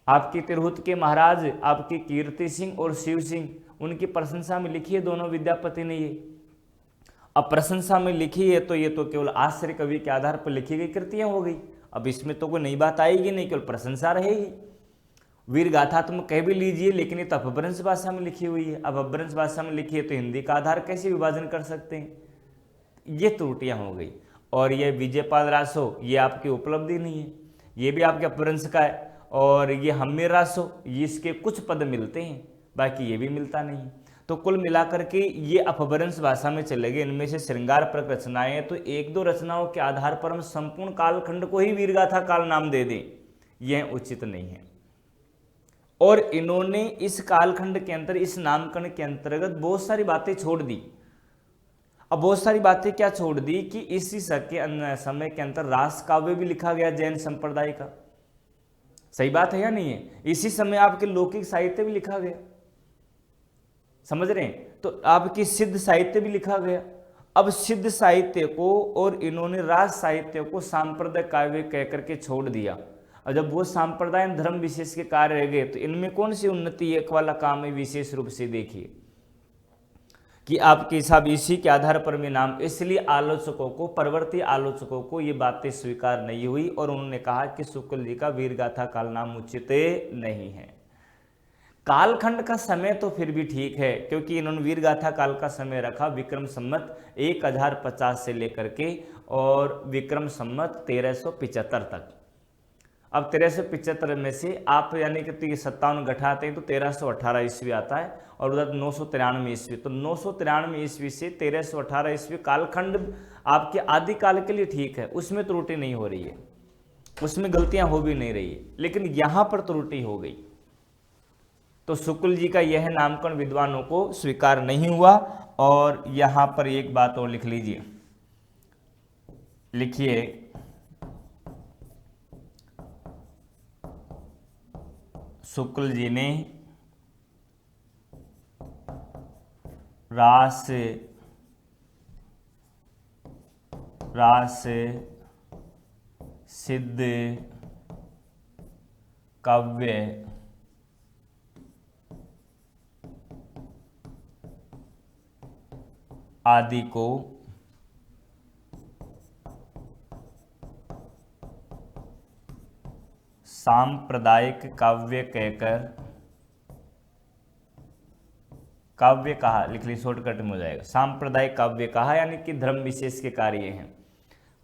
आपके तिरहुत के महाराज आपके कीर्ति सिंह और शिव सिंह, उनकी प्रशंसा में लिखी है दोनों विद्यापति ने। ये अब प्रशंसा में लिखी है तो ये तो केवल आश्रय कवि के आधार पर लिखी गई कृतियां हो गई। अब इसमें तो कोई नई बात आएगी नहीं, केवल प्रशंसा रहेगी। वीर गाथा तुम कह भी लीजिए, लेकिन ये तो अपभ्रंश भाषा में लिखी हुई है। अब अपभ्रंश भाषा में लिखी है तो हिंदी का आधार कैसे विभाजन कर सकते हैं? ये त्रुटियां हो गई। और ये विजयपाल रासो, ये आपकी उपलब्धि नहीं है, ये भी आपके अपभ्रंश का है। और ये हम्मीर रासो, ये इसके कुछ पद मिलते हैं, बाकी ये भी मिलता नहीं। तो कुल मिलाकर के ये अपभ्रंश भाषा में चले गए। इनमें से श्रृंगार परक रचनाएं हैं, तो एक दो रचनाओं के आधार पर हम संपूर्ण कालखंड को ही वीरगाथा काल नाम दे दें, यह उचित नहीं है। और इन्होंने इस कालखंड के अंतर, इस नामकरण के अंतर्गत बहुत सारी बातें छोड़ दी। अब बहुत सारी बातें क्या छोड़ दी कि इसी समय के अंतर रास काव्य भी लिखा गया जैन संप्रदाय का। सही बात है या नहीं है? इसी समय आपके लौकिक साहित्य भी लिखा गया, समझ रहे हैं? तो आपकी सिद्ध साहित्य भी लिखा गया। अब सिद्ध साहित्य को और इन्होंने रास साहित्य को सांप्रदाय काव्य कहकर के छोड़ दिया। और जब वो सांप्रदाय धर्म विशेष के कार्य रह गए, तो इनमें कौन सी उन्नति एक वाला काम है? विशेष रूप से देखिए कि आपके हिसाब इसी के आधार पर मैं नाम, इसलिए आलोचकों को, परवर्ती आलोचकों को ये बातें स्वीकार नहीं हुई और उन्होंने कहा कि शुक्ल जी का वीरगाथा काल नाम उचित नहीं है। कालखंड का समय तो फिर भी ठीक है, क्योंकि इन्होंने वीरगाथा काल का समय रखा विक्रम संमत 1050 से लेकर के और विक्रम संमत 1375 तक। अब 1375 में से आप यानी कि 57 घटाते हैं तो 1318 ईस्वी आता है, और उधर 993 ईस्वी। तो 993 ईस्वी से 1318 ईस्वी कालखंड आपके आदिकाल के लिए ठीक है, उसमें त्रुटि नहीं हो रही है, उसमें गलतियां हो भी नहीं रही है। लेकिन यहां पर त्रुटि हो गई, तो शुक्ल जी का यह नामकरण विद्वानों को स्वीकार नहीं हुआ। और यहां पर एक बात और लिख लीजिए, लिखिए शुक्ल जी ने रास सिद्ध काव्य आदि को सांप्रदायिक काव्य कहकर, काव्य कहा, लिख ली शॉर्टकट में हो जाएगा, सांप्रदायिक काव्य कहा, यानी कि धर्म विशेष के कार्य हैं,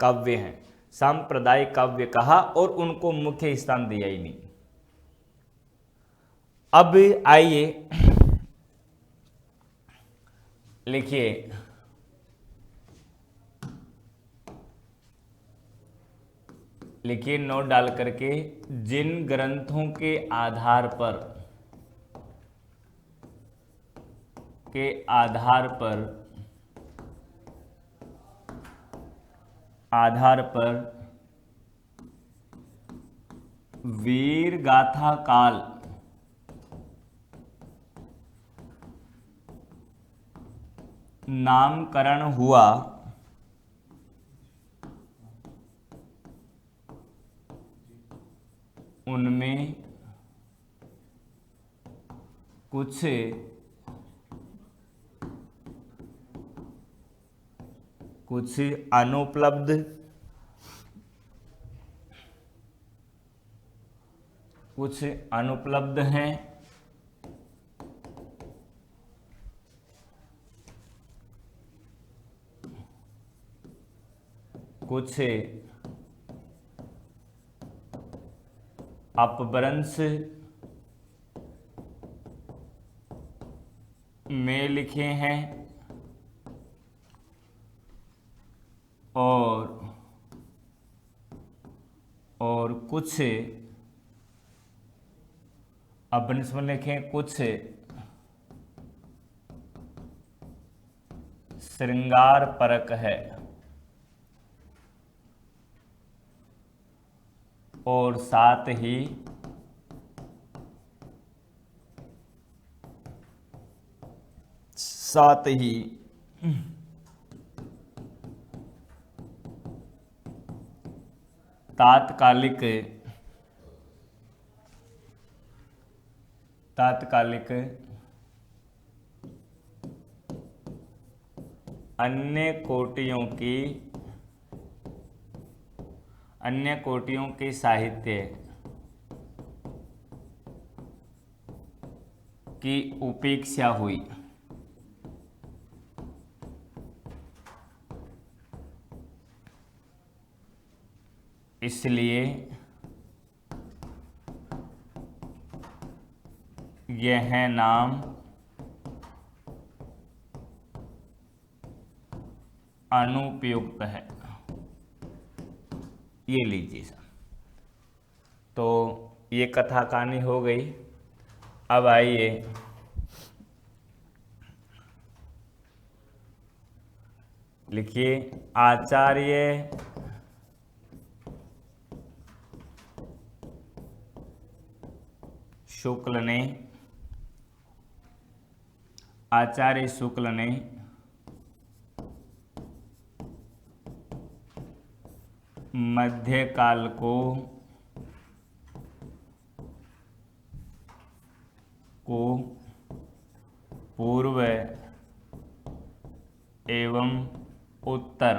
काव्य हैं, सांप्रदायिक काव्य कहा और उनको मुख्य स्थान दिया ही नहीं। अब आइए लिखिए लिखिए नोट डाल करके, जिन ग्रंथों के आधार पर आधार पर वीर गाथा काल नामकरण हुआ, उनमें कुछ अनुपलब्ध हैं, कुछ अपभ्रंश में लिखे हैं और कुछ अपभ्रंश में लिखें, कुछ श्रृंगार परक है और साथ ही तात्कालिक अन्य कोटियों की साहित्य की उपेक्षा हुई। इसलिए यह नाम अनुपयुक्त है। ये लीजिए सर। तो ये कथा कहानी हो गई। अब आइए लिखिए, आचार्य शुक्ल ने मध्यकाल को पूर्व एवं उत्तर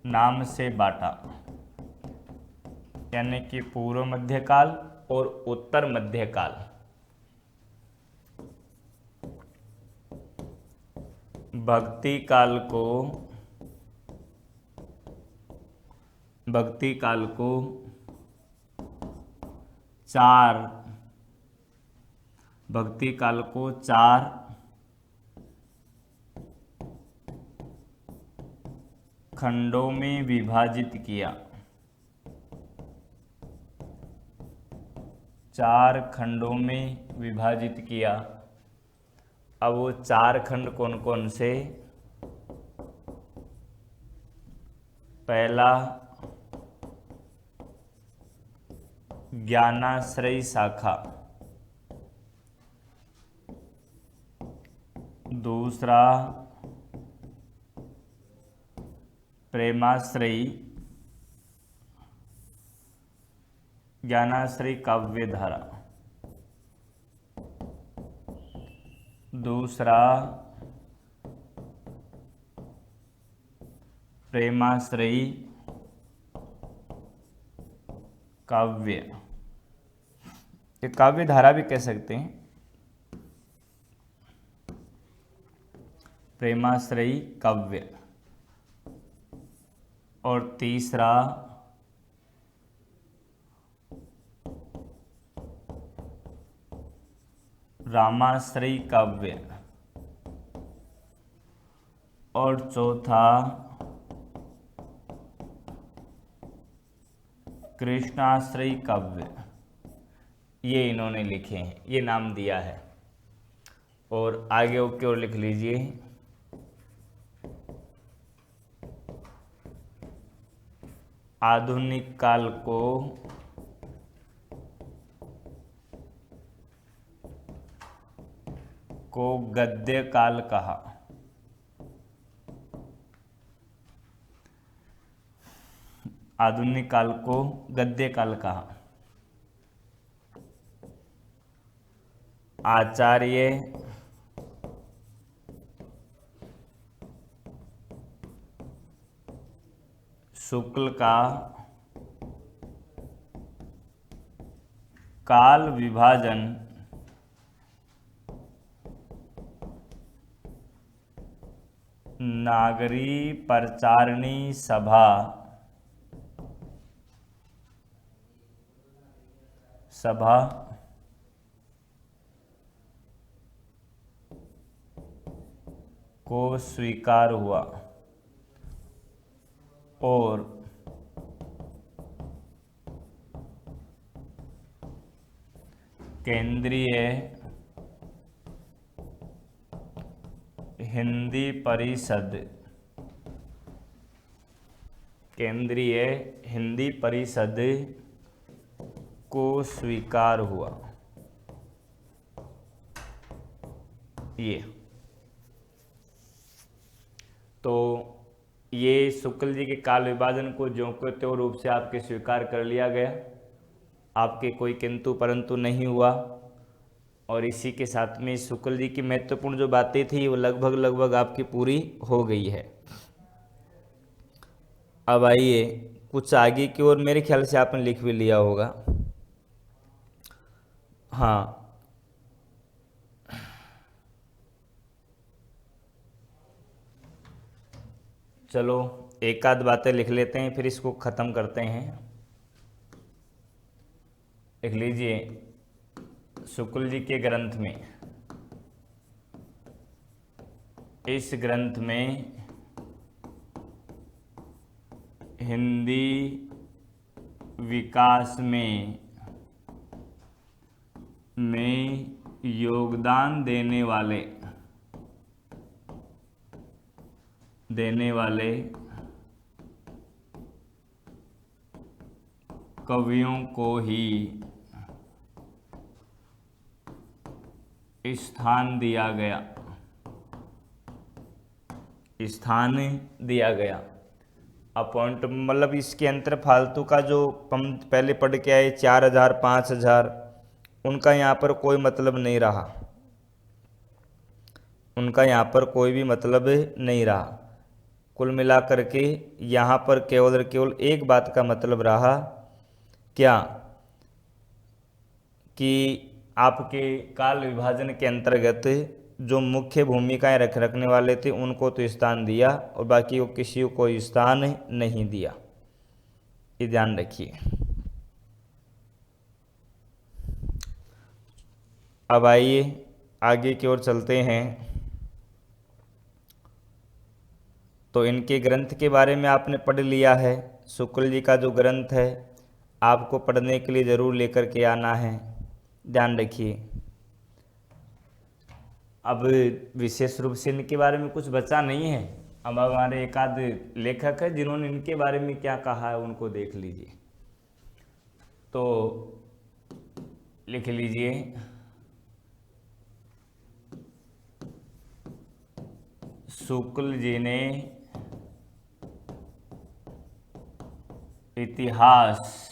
नाम से बांटा, यानी कि पूर्व मध्यकाल और उत्तर मध्यकाल। भक्ति काल को चार खंडों में विभाजित किया। अब वो चार खंड कौन कौन से? पहला ज्ञानाश्रयी शाखा, दूसरा प्रेमाश्रयी ज्ञानाश्रयी काव्य धारा, दूसरा प्रेमाश्रयी काव्य, ये काव्य धारा भी कह सकते हैं, प्रेमाश्रयी काव्य। और तीसरा रामाश्रयी काव्य। और चौथा कृष्णाश्रयी काव्य, ये इन्होंने लिखे हैं, ये नाम दिया है। और आगे ओके और लिख लीजिए, आधुनिक काल को गद्य काल कहा। आधुनिक काल को गद्य काल कहा। आचार्य शुक्ल का काल विभाजन नागरी प्रचारणी सभा को स्वीकार हुआ और केंद्रीय हिंदी परिषद को स्वीकार हुआ। ये तो ये शुक्ल जी के काल विभाजन को ज्यों को त्यों रूप से आपके स्वीकार कर लिया गया, आपके कोई किंतु परंतु नहीं हुआ। और इसी के साथ में शुक्ल जी की महत्वपूर्ण जो बातें थी वो लगभग आपकी पूरी हो गई है। अब आइए कुछ आगे की ओर, मेरे ख्याल से आपने लिख भी लिया होगा। हाँ, चलो एक आध बातें लिख लेते हैं, फिर इसको ख़त्म करते हैं। लिख लीजिए, शुक्ल जी के ग्रंथ में, इस ग्रंथ में हिंदी विकास में योगदान देने वाले कवियों को ही स्थान दिया गया। अपॉइंट मतलब इसके अंतर फालतू का जो हम पहले पढ़ के आए 4000 5000, उनका यहाँ पर कोई मतलब नहीं रहा, कुल मिलाकर के यहाँ पर केवल एक बात का मतलब रहा, क्या कि आपके काल विभाजन के अंतर्गत जो मुख्य भूमिकाएं रखने वाले थे उनको तो स्थान दिया और बाकी को किसी को स्थान नहीं दिया। ये ध्यान रखिए। अब आइए आगे की ओर चलते हैं। तो इनके ग्रंथ के बारे में आपने पढ़ लिया है। शुक्ल जी का जो ग्रंथ है आपको पढ़ने के लिए ज़रूर लेकर के आना है, ध्यान रखिए। अब विशेष रूप से इनके बारे में कुछ बचा नहीं है। अब हमारे एक आध लेखक है जिन्होंने इनके बारे में क्या कहा है उनको देख लीजिए। तो लिख लीजिए, शुक्ल जी ने इतिहास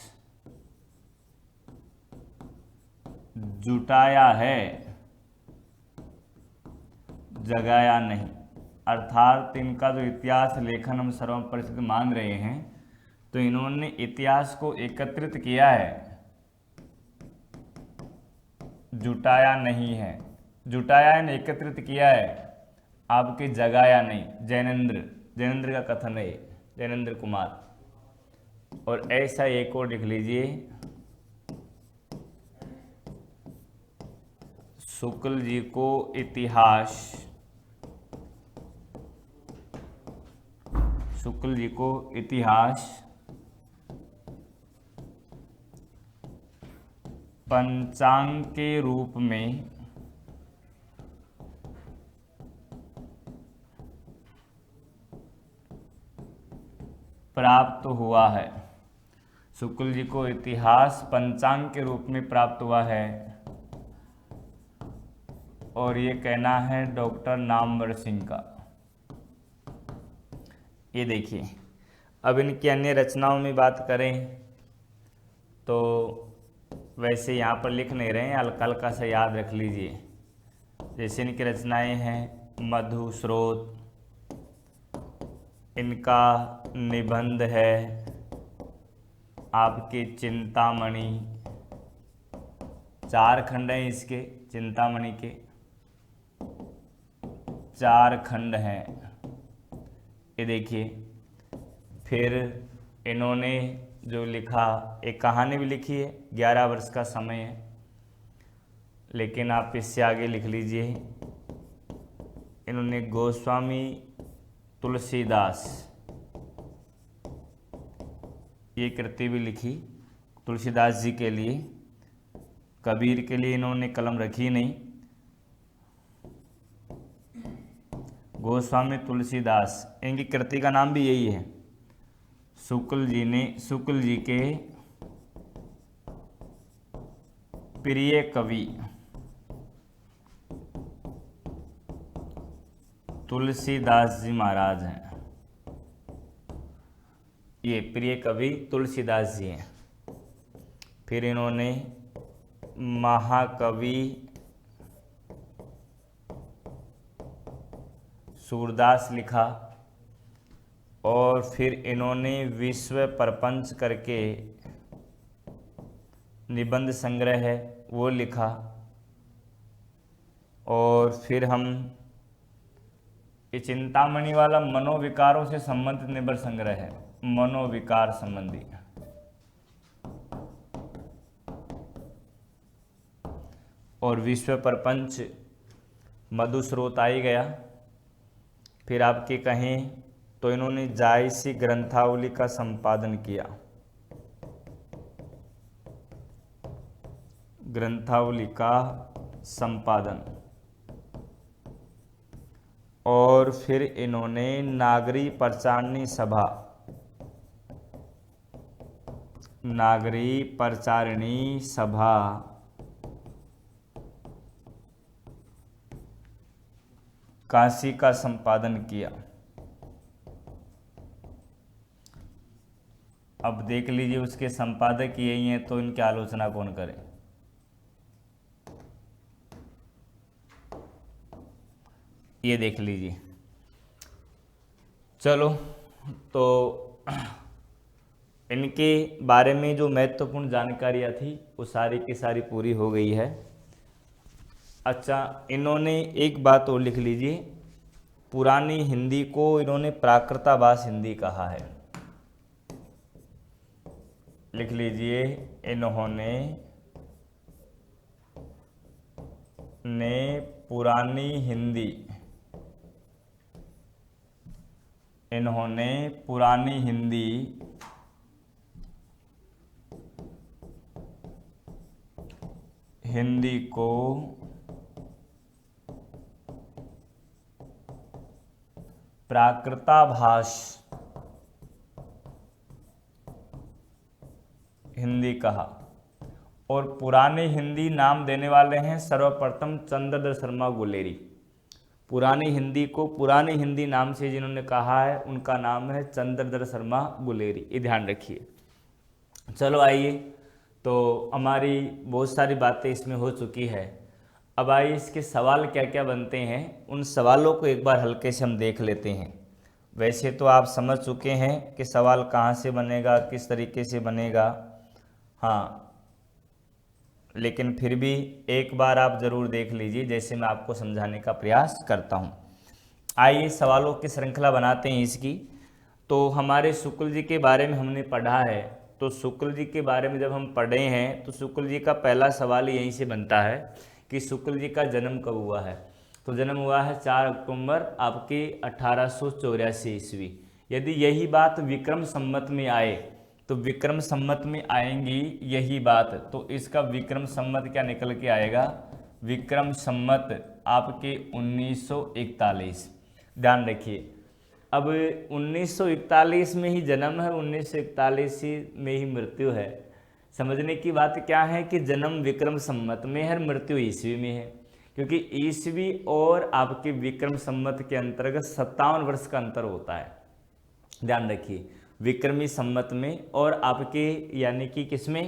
जुटाया है, जगाया नहीं। अर्थात इनका जो इतिहास लेखन हम सर्वप्रसिद्ध मान रहे हैं, तो इन्होंने इतिहास को एकत्रित किया है, जुटाया नहीं है। जुटाया है, एकत्रित किया है, आपके जगाया नहीं। जैनेन्द्र का कथन है, जैनेन्द्र कुमार। और ऐसा एक और लिख लीजिए, शुक्ल जी को इतिहास शुक्ल जी को इतिहास पंचांग के रूप में प्राप्त हुआ है। शुक्ल जी को इतिहास पंचांग के रूप में प्राप्त हुआ है और ये कहना है डॉक्टर नामवर सिंह का। ये देखिए, अब इनकी अन्य रचनाओं में बात करें तो वैसे यहाँ पर लिख नहीं रहे हैं, हल्का हल्का सा याद रख लीजिए। जैसे इनकी रचनाएं हैं मधु स्रोत, इनका निबंध है आपके चिंतामणि, 4 खंड हैं इसके, चिंतामणि के 4 खंड हैं। ये देखिए, फिर इन्होंने जो लिखा, एक कहानी भी लिखी है, 11 वर्ष का समय है, लेकिन आप इससे आगे लिख लीजिए। इन्होंने गोस्वामी तुलसीदास ये कृति भी लिखी तुलसीदास जी के लिए। कबीर के लिए इन्होंने कलम रखी नहीं। गोस्वामी तुलसीदास, इनकी कृति का नाम भी यही है। शुक्ल जी के प्रिय कवि तुलसीदास जी महाराज हैं। ये प्रिय कवि तुलसीदास जी हैं। फिर इन्होंने महाकवि सूरदास लिखा और फिर इन्होंने विश्व प्रपंच करके निबंध संग्रह है वो लिखा। और फिर हम ये चिंतामणि वाला मनोविकारों से संबंधित निबंध संग्रह है, मनोविकार संबंधी। और विश्व प्रपंच मधु स्रोत आ ही गया। फिर आपके कहें तो इन्होंने जायसी ग्रंथावली का संपादन किया, ग्रंथावली का संपादन। और फिर इन्होंने नागरी प्रचारणी सभा, नागरी प्रचारणी सभा काशी का संपादन किया। अब देख लीजिए, उसके संपादक यही हैं तो इनकी आलोचना कौन करे। ये देख लीजिए। चलो, तो इनके बारे में जो महत्वपूर्ण जानकारियाँ थी वो सारी की सारी पूरी हो गई है। अच्छा, इन्होंने एक बात और लिख लीजिए, पुरानी हिंदी को इन्होंने प्राकृताभास हिंदी कहा है। लिख लीजिए, इन्होंने पुरानी हिंदी, इन्होंने पुरानी हिंदी को प्राकृताभास हिंदी कहा। और पुरानी हिंदी नाम देने वाले हैं सर्वप्रथम चंद्रधर शर्मा गुलेरी। पुरानी हिंदी को पुरानी हिंदी नाम से जिन्होंने कहा है उनका नाम है चंद्रधर शर्मा गुलेरी, ये ध्यान रखिए। चलो आइए, तो हमारी बहुत सारी बातें इसमें हो चुकी है। अब आइए इसके सवाल क्या क्या बनते हैं, उन सवालों को एक बार हल्के से हम देख लेते हैं। वैसे तो आप समझ चुके हैं कि सवाल कहाँ से बनेगा, किस तरीके से बनेगा, हाँ, लेकिन फिर भी एक बार आप ज़रूर देख लीजिए जैसे मैं आपको समझाने का प्रयास करता हूँ। आइए सवालों की श्रृंखला बनाते हैं इसकी। तो हमारे शुक्ल जी के बारे में हमने पढ़ा है, तो शुक्ल जी के बारे में जब हम पढ़े हैं तो शुक्ल जी का पहला सवाल यहीं से बनता है कि शुक्ल जी का जन्म कब हुआ है। तो जन्म हुआ है 4 अक्टूबर आपकी 1884 ईस्वी। यदि यही बात विक्रम संवत में आए तो विक्रम संवत में आएंगी यही बात, तो इसका विक्रम संवत क्या निकल के आएगा, विक्रम संवत आपके 1941। ध्यान रखिए, अब 1941 में ही जन्म है, 1941 में ही मृत्यु है। समझने की बात क्या है कि जन्म विक्रम संवत में है, मृत्यु ईस्वी में है, क्योंकि ईस्वी और आपके विक्रम संवत के अंतर्गत 57 वर्ष का अंतर होता है। ध्यान रखिए, विक्रमी संवत में और आपके यानी कि किसमें,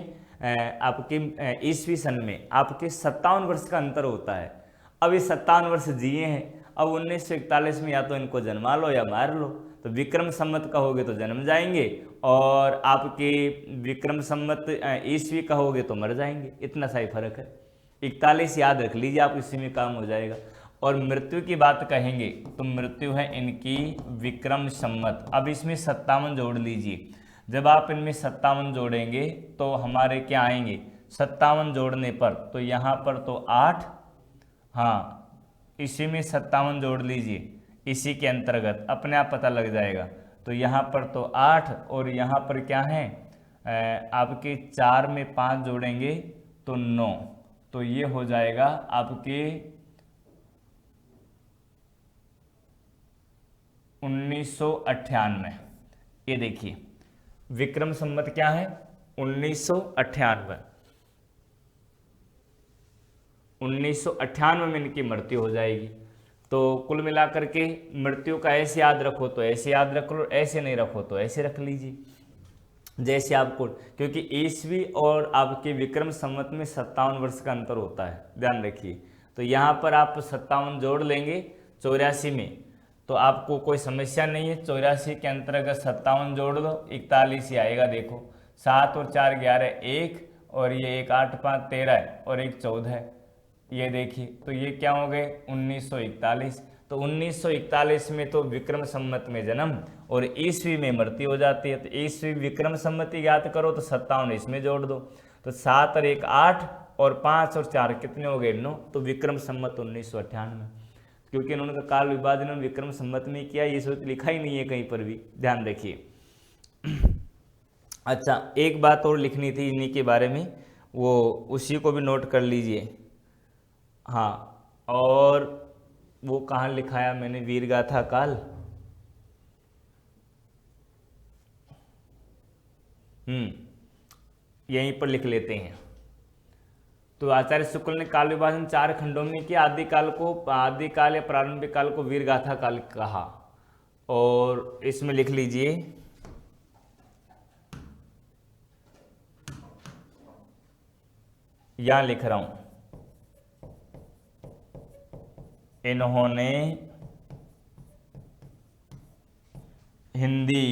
आपके ईस्वी सन में आपके 57 वर्ष का अंतर होता है। अब ये 57 वर्ष जिए हैं, अब 1941 में या तो इनको जन्मा लो या मार लो, तो विक्रम संवत कहोगे तो जन्म जाएंगे और आपके विक्रम संवत ईस्वी कहोगे तो मर जाएंगे, इतना सा ही फर्क है। 41 याद रख लीजिए आप, इसी में काम हो जाएगा। और मृत्यु की बात कहेंगे तो मृत्यु है इनकी विक्रम संवत। अब इसमें 57 जोड़ लीजिए, जब आप इनमें 57 जोड़ेंगे तो हमारे क्या आएंगे, 57 जोड़ने पर तो यहाँ पर तो 8, हाँ इसी में 57 जोड़ लीजिए, इसी के अंतर्गत अपने आप पता लग जाएगा। तो यहाँ पर तो 8 और यहाँ पर क्या है, आपके 4 में 5 जोड़ेंगे तो 9, तो ये हो जाएगा आपके 1998। ये देखिए विक्रम संवत क्या है, 1998। 1998 में इनकी मृत्यु हो जाएगी। तो कुल मिलाकर के मृत्यु का ऐसे याद रखो तो ऐसे याद रख लो, ऐसे नहीं रखो तो ऐसे रख लीजिए जैसे आपको, क्योंकि ईस्वी और आपके विक्रम संवत में 57 वर्ष का अंतर होता है, ध्यान रखिए। तो यहाँ पर आप 57 जोड़ लेंगे 84 में, तो आपको कोई समस्या नहीं है। 84 के अंतर्गत 57 जोड़ दो, 41 ही आएगा। देखो 7 और 4 11, 1 और ये 1 8 5 13 है और 1 14 है, ये देखिए। तो ये क्या हो गए 1941। तो 1941 में तो विक्रम संवत में जन्म और ईस्वी में मृत्यु हो जाती है। तो ईस्वी विक्रम संवत याद करो तो 57 इसमें जोड़ दो, तो 7 और 1 8 और 5 और 4 कितने हो गए 9, तो विक्रम संवत 1998। क्योंकि इन्होंने का काल विभाजन विक्रम संवत में किया, ये सोच लिखा ही नहीं है कहीं पर भी, ध्यान रखिए। अच्छा एक बात और लिखनी थी इन्हीं के बारे में, वो उसी को भी नोट कर लीजिए। हाँ, और वो कहाँ लिखाया मैंने, वीरगाथा काल, यहीं पर लिख लेते हैं। तो आचार्य शुक्ल ने काल विभाजन 4 खंडों में किया। आदिकाल या प्रारंभिक काल को वीरगाथा काल कहा, और इसमें लिख लीजिए यहां लिख रहा हूं, इन्होंने हिंदी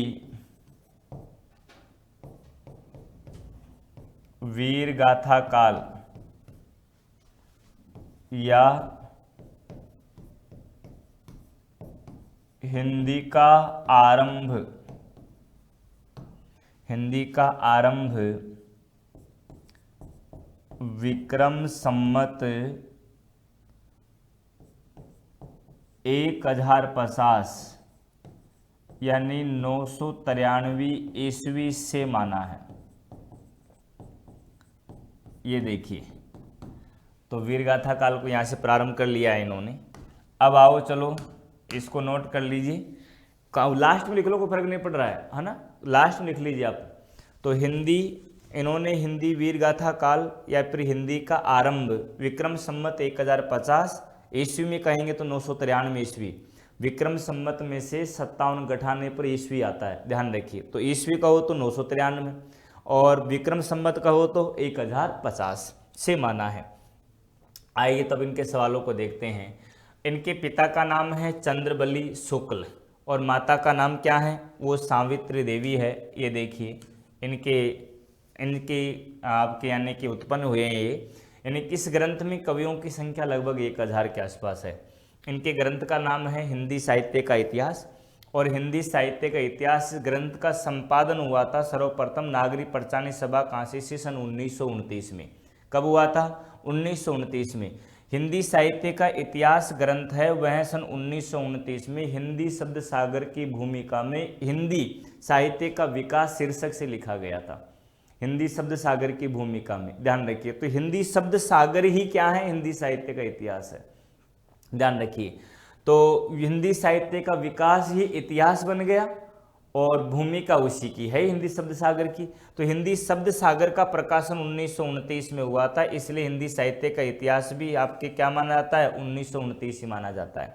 वीरगाथा काल या हिंदी का आरंभ विक्रम संवत 1050 यानी 993 ईस्वी से माना है। ये देखिए, तो वीरगाथा काल को यहाँ से प्रारंभ कर लिया है इन्होंने। अब आओ चलो इसको नोट कर लीजिए, लास्ट में लिख लो, कोई फर्क नहीं पड़ रहा है ना, लास्ट में लिख लीजिए आप। तो इन्होंने हिंदी वीरगाथा काल या फिर हिंदी का आरंभ विक्रम संवत 1050 ईस्वी में कहेंगे तो 993 ईस्वी, विक्रम संवत में से 57 घटाने पर ईस्वी आता है, ध्यान रखिए। तो ईस्वी कहो तो 993 और विक्रम संवत कहो तो 1050 से माना है। आइए तब इनके सवालों को देखते हैं। इनके पिता का नाम है चंद्रबली शुक्ल और माता का नाम क्या है, वो सावित्री देवी है। ये देखिए इनके आपके यानी कि उत्पन्न हुए हैं ये। यानी किस ग्रंथ में कवियों की संख्या लगभग 1000 के आसपास है। इनके ग्रंथ का नाम है हिंदी साहित्य का इतिहास, और हिंदी साहित्य का इतिहास ग्रंथ का संपादन हुआ था सर्वप्रथम नागरी पंचानी सभा कांसी से सन 1929 में। कब हुआ था, 1929 में। हिंदी साहित्य का इतिहास ग्रंथ है वह सन 1929 में हिंदी शब्द सागर की भूमिका में हिंदी साहित्य का विकास शीर्षक से लिखा गया था। हिंदी शब्द सागर की भूमिका में, ध्यान रखिए। तो हिंदी शब्द सागर ही क्या है, हिंदी साहित्य का इतिहास है, ध्यान रखिए। तो हिंदी साहित्य का विकास ही इतिहास बन गया और भूमिका उसी की है हिंदी शब्द सागर की। तो हिंदी शब्द सागर का प्रकाशन 1929 में हुआ था, इसलिए हिंदी साहित्य का इतिहास भी आपके क्या माना जाता है, 1929 ही माना जाता है।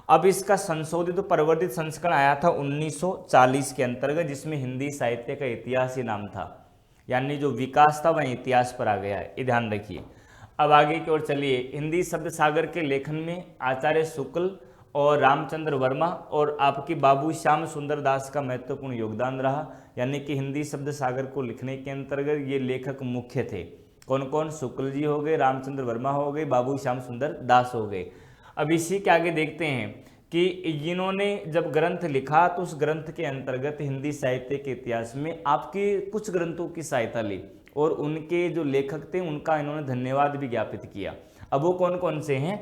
अब इसका संशोधित परिवर्तित संस्करण आया था 1940 के अंतर्गत, जिसमें हिंदी साहित्य का इतिहास ही नाम था, यानी जो विकास था वह इतिहास पर आ गया है, ये ध्यान रखिए। अब आगे की ओर चलिए। हिंदी शब्द सागर के लेखन में आचार्य शुक्ल और रामचंद्र वर्मा और आपकी बाबू श्याम सुंदर दास का महत्वपूर्ण योगदान रहा, यानी कि हिंदी शब्द सागर को लिखने के अंतर्गत ये लेखक मुख्य थे। कौन कौन, शुक्ल जी हो गए, रामचंद्र वर्मा हो गए, बाबू श्याम सुंदर दास हो गए। अब इसी के आगे देखते हैं कि इन्होंने जब ग्रंथ लिखा तो उस ग्रंथ के अंतर्गत हिंदी साहित्य के इतिहास में आपके कुछ ग्रंथों की सहायता ली और उनके जो लेखक थे उनका इन्होंने धन्यवाद भी ज्ञापित किया। अब वो कौन कौन से हैं,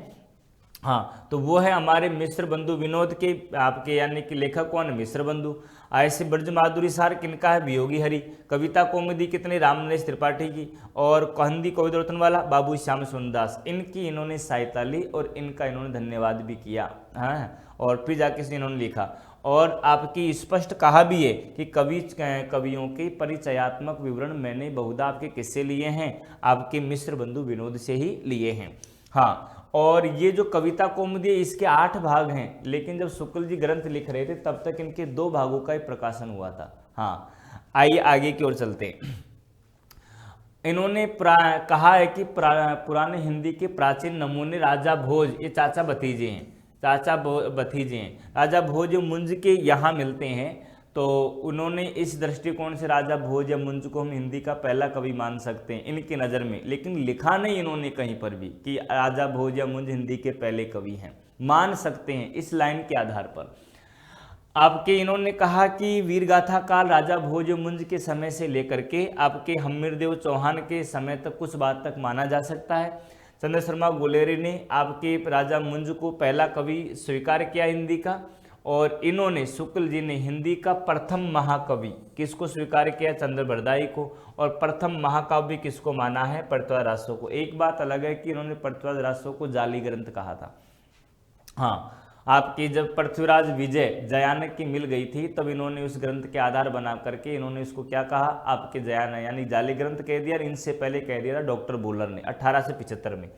हाँ, तो वो है हमारे मिश्र बंधु विनोद के आपके, यानी कि लेखक कौन, मिश्र बंधु। ऐसे ब्रज माधुरी सार किनका है, वियोगी हरि। कविता कौमुदी कितने, रामनरेश त्रिपाठी की। और हिंदी कविता रत्नमाला बाबू श्याम सुंदर दास, इनकी इन्होंने सहायता ली और इनका इन्होंने धन्यवाद भी किया, हाँ। और फिर जाके इन्होंने लिखा और आपकी स्पष्ट कहा भी है कि कवियों के परिचयात्मक विवरण मैंने बहुधा आपके किससे लिए हैं, आपके मिश्र बंधु विनोद से ही लिए हैं, हाँ। और ये जो कविता कौमुदी है इसके 8 भाग हैं, लेकिन जब शुक्ल जी ग्रंथ लिख रहे थे तब तक इनके 2 भागों का ही प्रकाशन हुआ था, हाँ। आइए आगे की ओर चलते हैं। इन्होंने कहा है कि पुराने हिंदी के प्राचीन नमूने राजा भोज, ये चाचा भतीजे हैं, भतीजे हैं, राजा भोज मुंज के यहाँ मिलते हैं। तो उन्होंने इस दृष्टिकोण से राजा भोज या मुंज को हम हिंदी का पहला कवि मान सकते हैं इनकी नज़र में, लेकिन लिखा नहीं इन्होंने कहीं पर भी कि राजा भोज या मुंज हिंदी के पहले कवि हैं, मान सकते हैं इस लाइन के आधार पर। आपके इन्होंने कहा कि वीरगाथा काल राजा भोज मुंज के समय से लेकर के आपके हम्मीरदेव चौहान के समय तक कुछ बात तक माना जा सकता है। चंद्र शर्मा गुलेरी ने आपके राजा मुंज को पहला कवि स्वीकार किया हिंदी का, और इन्होंने शुक्ल जी ने हिंदी का प्रथम महाकवि किसको स्वीकार किया, चंद्र बरदाई को। और प्रथम महाकाव्य किसको माना है, पृथ्वीराज रासो को। एक बात अलग है कि इन्होंने पृथ्वीराज रासो को जाली ग्रंथ कहा था, हाँ। आपकी जब पृथ्वीराज विजय जयानक की मिल गई थी तब इन्होंने उस ग्रंथ के आधार बना करके इन्होंने इसको क्या कहा, आपके जयानक यानी जाली ग्रंथ कह दिया। इनसे पहले कह दिया था डॉक्टर बोलर ने 1875 में।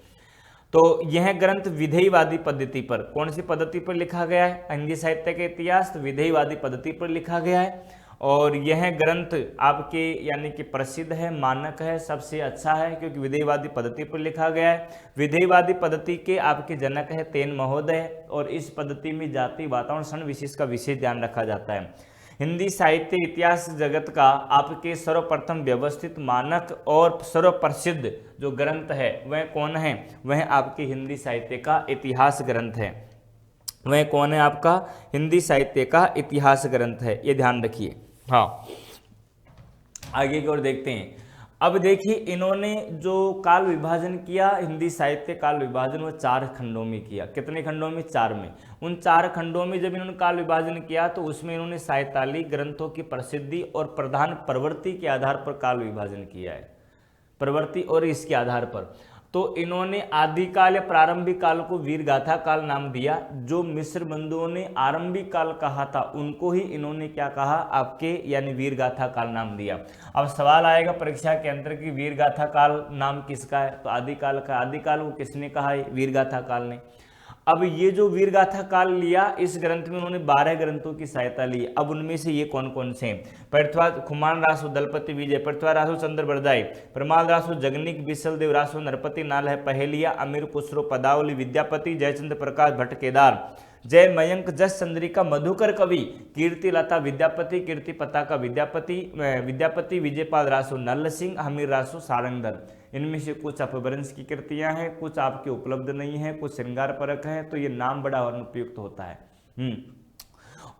तो यह ग्रंथ विधेयवादी पद्धति पर, कौन सी पद्धति पर लिखा गया है, हिंदी साहित्य के इतिहास तो विधेयवादी पद्धति पर लिखा गया है। और यह ग्रंथ आपके यानी कि प्रसिद्ध है, मानक है, सबसे अच्छा है, क्योंकि विधेयवादी पद्धति पर लिखा गया है। विधेयवादी पद्धति के आपके जनक है तेन महोदय, और इस पद्धति में जाति वातावरण क्षण विशेष का विशेष ध्यान रखा जाता है। हिंदी साहित्य इतिहास जगत का आपके सर्वप्रथम व्यवस्थित मानक और सर्वप्रसिद्ध जो ग्रंथ है वह कौन है, वह आपके हिंदी साहित्य का इतिहास ग्रंथ है। वह कौन है, आपका हिंदी साहित्य का इतिहास ग्रंथ है, ये ध्यान रखिए, हाँ। आगे की ओर देखते हैं। अब देखिए इन्होंने जो काल विभाजन किया, हिंदी साहित्य काल विभाजन, वो 4 खंडों में किया। कितने खंडों में, 4 में। उन 4 खंडों में जब इन्होंने काल विभाजन किया तो उसमें इन्होंने साहित्याली ग्रंथों की प्रसिद्धि और प्रधान प्रवृत्ति के आधार पर काल विभाजन किया है, प्रवृत्ति और इसके आधार पर। तो इन्होंने आदिकाल या प्रारंभिक काल को वीरगाथा काल नाम दिया। जो मिश्र बंधुओं ने आरंभिक काल कहा था उनको ही इन्होंने क्या कहा, आपके यानी वीरगाथा काल नाम दिया। अब सवाल आएगा परीक्षा के अंदर कि वीरगाथा काल नाम किसका है, तो आदिकाल का। आदिकाल को किसने कहा है, वीरगाथा काल ने। अब ये जो वीरगाथा काल लिया, इस ग्रंथ में उन्होंने 12 ग्रंथों की सहायता ली। अब उनमें से ये कौन कौन से हैं, पृथ्वीराज खुमान रासो दलपति विजय, पृथ्वीराज रासो चंद्र बरदाई, प्रमाल रासो जगनिक बिसल देव रासो नरपति नाल है पहेलिया, अमीर खुसरो पदावली विद्यापति, जयचंद्र प्रकाश भट्ट केदार, जय मयंक जस चंद्रिका मधुकर कवि, कीर्ति लता विद्यापति, कीर्ति पताका विद्यापति विजयपाल रासो नल्ल सिंह, हमीर रासो सारंगधर। इनमें से कुछ अपभ्रंश की कृतियां हैं, कुछ आपके उपलब्ध नहीं है, कुछ श्रृंगार परक है, तो ये नाम बड़ा अनुपयुक्त होता है।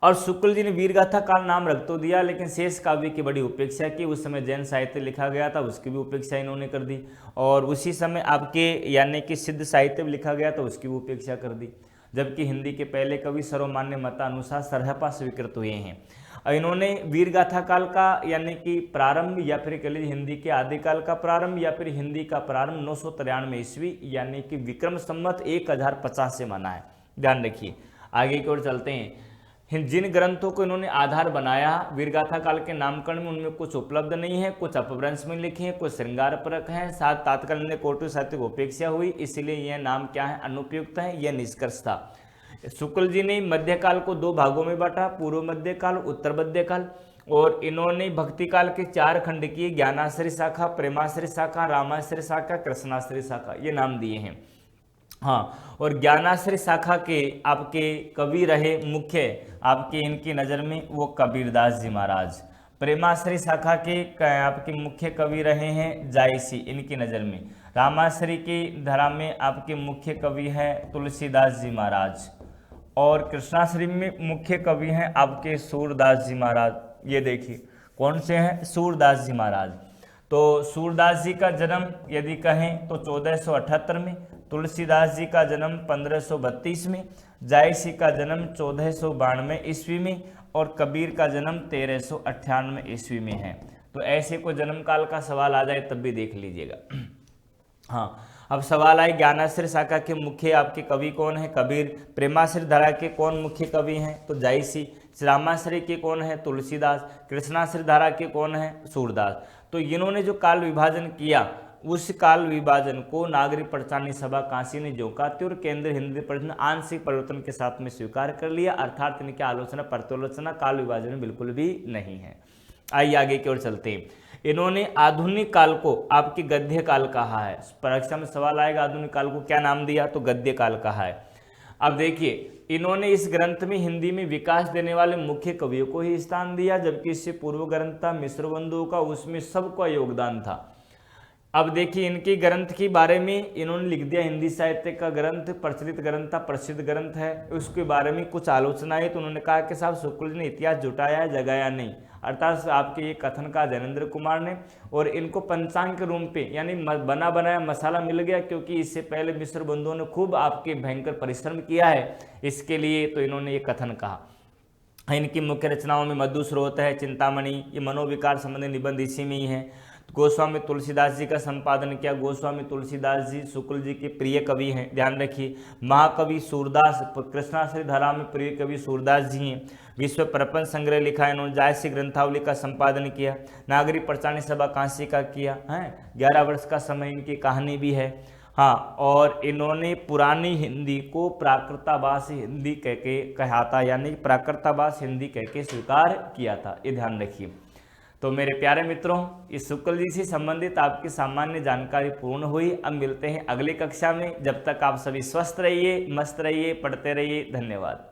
और शुक्ल जी ने वीरगाथा काल नाम रख तो दिया, लेकिन शेष काव्य की बड़ी उपेक्षा की। उस समय जैन साहित्य लिखा गया था, उसकी भी उपेक्षा इन्होंने कर दी, और उसी समय आपके यानी कि सिद्ध साहित्य भी लिखा गया था, उसकी भी उपेक्षा कर दी। जबकि हिंदी के पहले कवि सर्वमान्य मतानुसार सरहपा स्वीकृत हुए हैं। इन्होंने वीरगाथा काल का यानी कि प्रारंभ, या फिर कह लीजिए हिंदी के आदिकाल का प्रारंभ, या फिर हिंदी का प्रारंभ 993 ईस्वी यानी कि विक्रम संवत 1050 से माना है। ध्यान रखिए। आगे की ओर चलते हैं। जिन ग्रंथों को इन्होंने आधार बनाया वीरगाथा काल के नामकरण में, उनमें कुछ उपलब्ध नहीं है, कुछ अपभ्रंश में लिखे हैं, कुछ श्रृंगार परक हैं, साथ तात्कालीन कोटि साहित्य को उपेक्षा हुई, इसलिए यह नाम क्या है, अनुपयुक्त है। यह निष्कर्ष था। शुक्ल जी ने मध्यकाल को 2 भागों में बांटा, पूर्व मध्यकाल, उत्तर मध्यकाल, और इन्होंने भक्ति काल के 4 खंड किए, ज्ञानाश्रय शाखा, प्रेमाश्रय शाखा, रामाश्रय शाखा, कृष्णाश्रय शाखा, ये नाम दिए हैं। हाँ, और ज्ञानाश्रय शाखा के आपके कवि रहे मुख्य आपके इनकी नज़र में वो कबीरदास जी महाराज। प्रेमाश्रय शाखा के आपके मुख्य कवि रहे हैं जायसी इनकी नज़र में। रामाश्रय की धारा में आपके मुख्य कवि हैं तुलसीदास जी महाराज, और कृष्णाश्रय में मुख्य कवि हैं आपके सूरदास जी महाराज। ये देखिए कौन से हैं, सूरदास जी महाराज। तो सूरदास जी का जन्म यदि कहें तो 1478 में, तुलसीदास जी का जन्म 1532 में, जायसी का जन्म 1492 ईस्वी में, और कबीर का जन्म 1398 ईस्वी में है। तो ऐसे को जन्म काल का सवाल आ जाए तब भी देख लीजिएगा। हाँ, अब सवाल आए ज्ञानाश्रय शाखा के मुख्य आपके कवि कौन है, कबीर। प्रेमाश्रय धारा के कौन मुख्य कवि हैं, तो जायसी। रामाश्रय के कौन है, तुलसीदास। कृष्णाश्रय धारा के कौन है, सूरदास। तो इन्होंने जो काल विभाजन किया, उस काल विभाजन को नागरिक पंचानी सभा काशी ने जोकाते और केंद्र हिंदी परिषद ने आंशिक परिवर्तन के साथ में स्वीकार कर लिया, अर्थात इनकी आलोचना प्रत्यालोचना काल विभाजन में बिल्कुल भी नहीं है। आइए आगे की ओर चलते हैं। इन्होंने आधुनिक काल को आपके गद्य काल कहा है। परीक्षा में सवाल आएगा आधुनिक काल को क्या नाम दिया, तो गद्य काल कहा है। अब देखिए, इन्होंने इस ग्रंथ में हिंदी में विकास देने वाले मुख्य कवियों को ही स्थान दिया, जबकि इससे पूर्व ग्रंथ था मिश्र बंधुओं का, उसमें सबका योगदान था। अब देखिए इनके ग्रंथ के बारे में इन्होंने लिख दिया, हिंदी साहित्य का ग्रंथ प्रचलित ग्रंथ था, प्रसिद्ध ग्रंथ है, उसके बारे में कुछ आलोचनाएं। तो उन्होंने कहा कि साहब शुक्ल जी ने इतिहास जुटाया है, जगाया नहीं, अर्थात आपके ये कथन का जैनेन्द्र कुमार ने, और इनको पंचांग के रूप पे यानी बना बनाया मसाला मिल गया, क्योंकि इससे पहले मिश्र बंधुओं ने खूब आपके भयंकर परिश्रम किया है इसके लिए, तो इन्होंने ये कथन कहा। इनकी मुख्य रचनाओं में मधुस्रोत है, चिंतामणि, ये मनोविकार संबंधी निबंध इसी में ही है। गोस्वामी तुलसीदास जी का संपादन किया। गोस्वामी तुलसीदास जी शुक्ल जी के प्रिय कवि हैं, ध्यान रखिए। महाकवि सूरदास, कृष्णाश्रय धारा में प्रिय कवि सूरदास जी हैं। विश्व प्रपंच संग्रह लिखा है इन्होंने। जायसी ग्रंथावली का संपादन किया। नागरिक पंचानी सभा काशी का किया है। 11 वर्ष का समय इनकी कहानी भी है। हाँ, और इन्होंने पुरानी हिंदी को प्राकृताभास हिंदी कहके कहा था, यानी प्राकृताभास हिंदी कहके स्वीकार किया था, ये ध्यान रखिए। तो मेरे प्यारे मित्रों, इस शुक्ल जी से संबंधित आपकी सामान्य जानकारी पूर्ण हुई। अब मिलते हैं अगली कक्षा में। जब तक आप सभी स्वस्थ रहिए, मस्त रहिए, पढ़ते रहिए। धन्यवाद।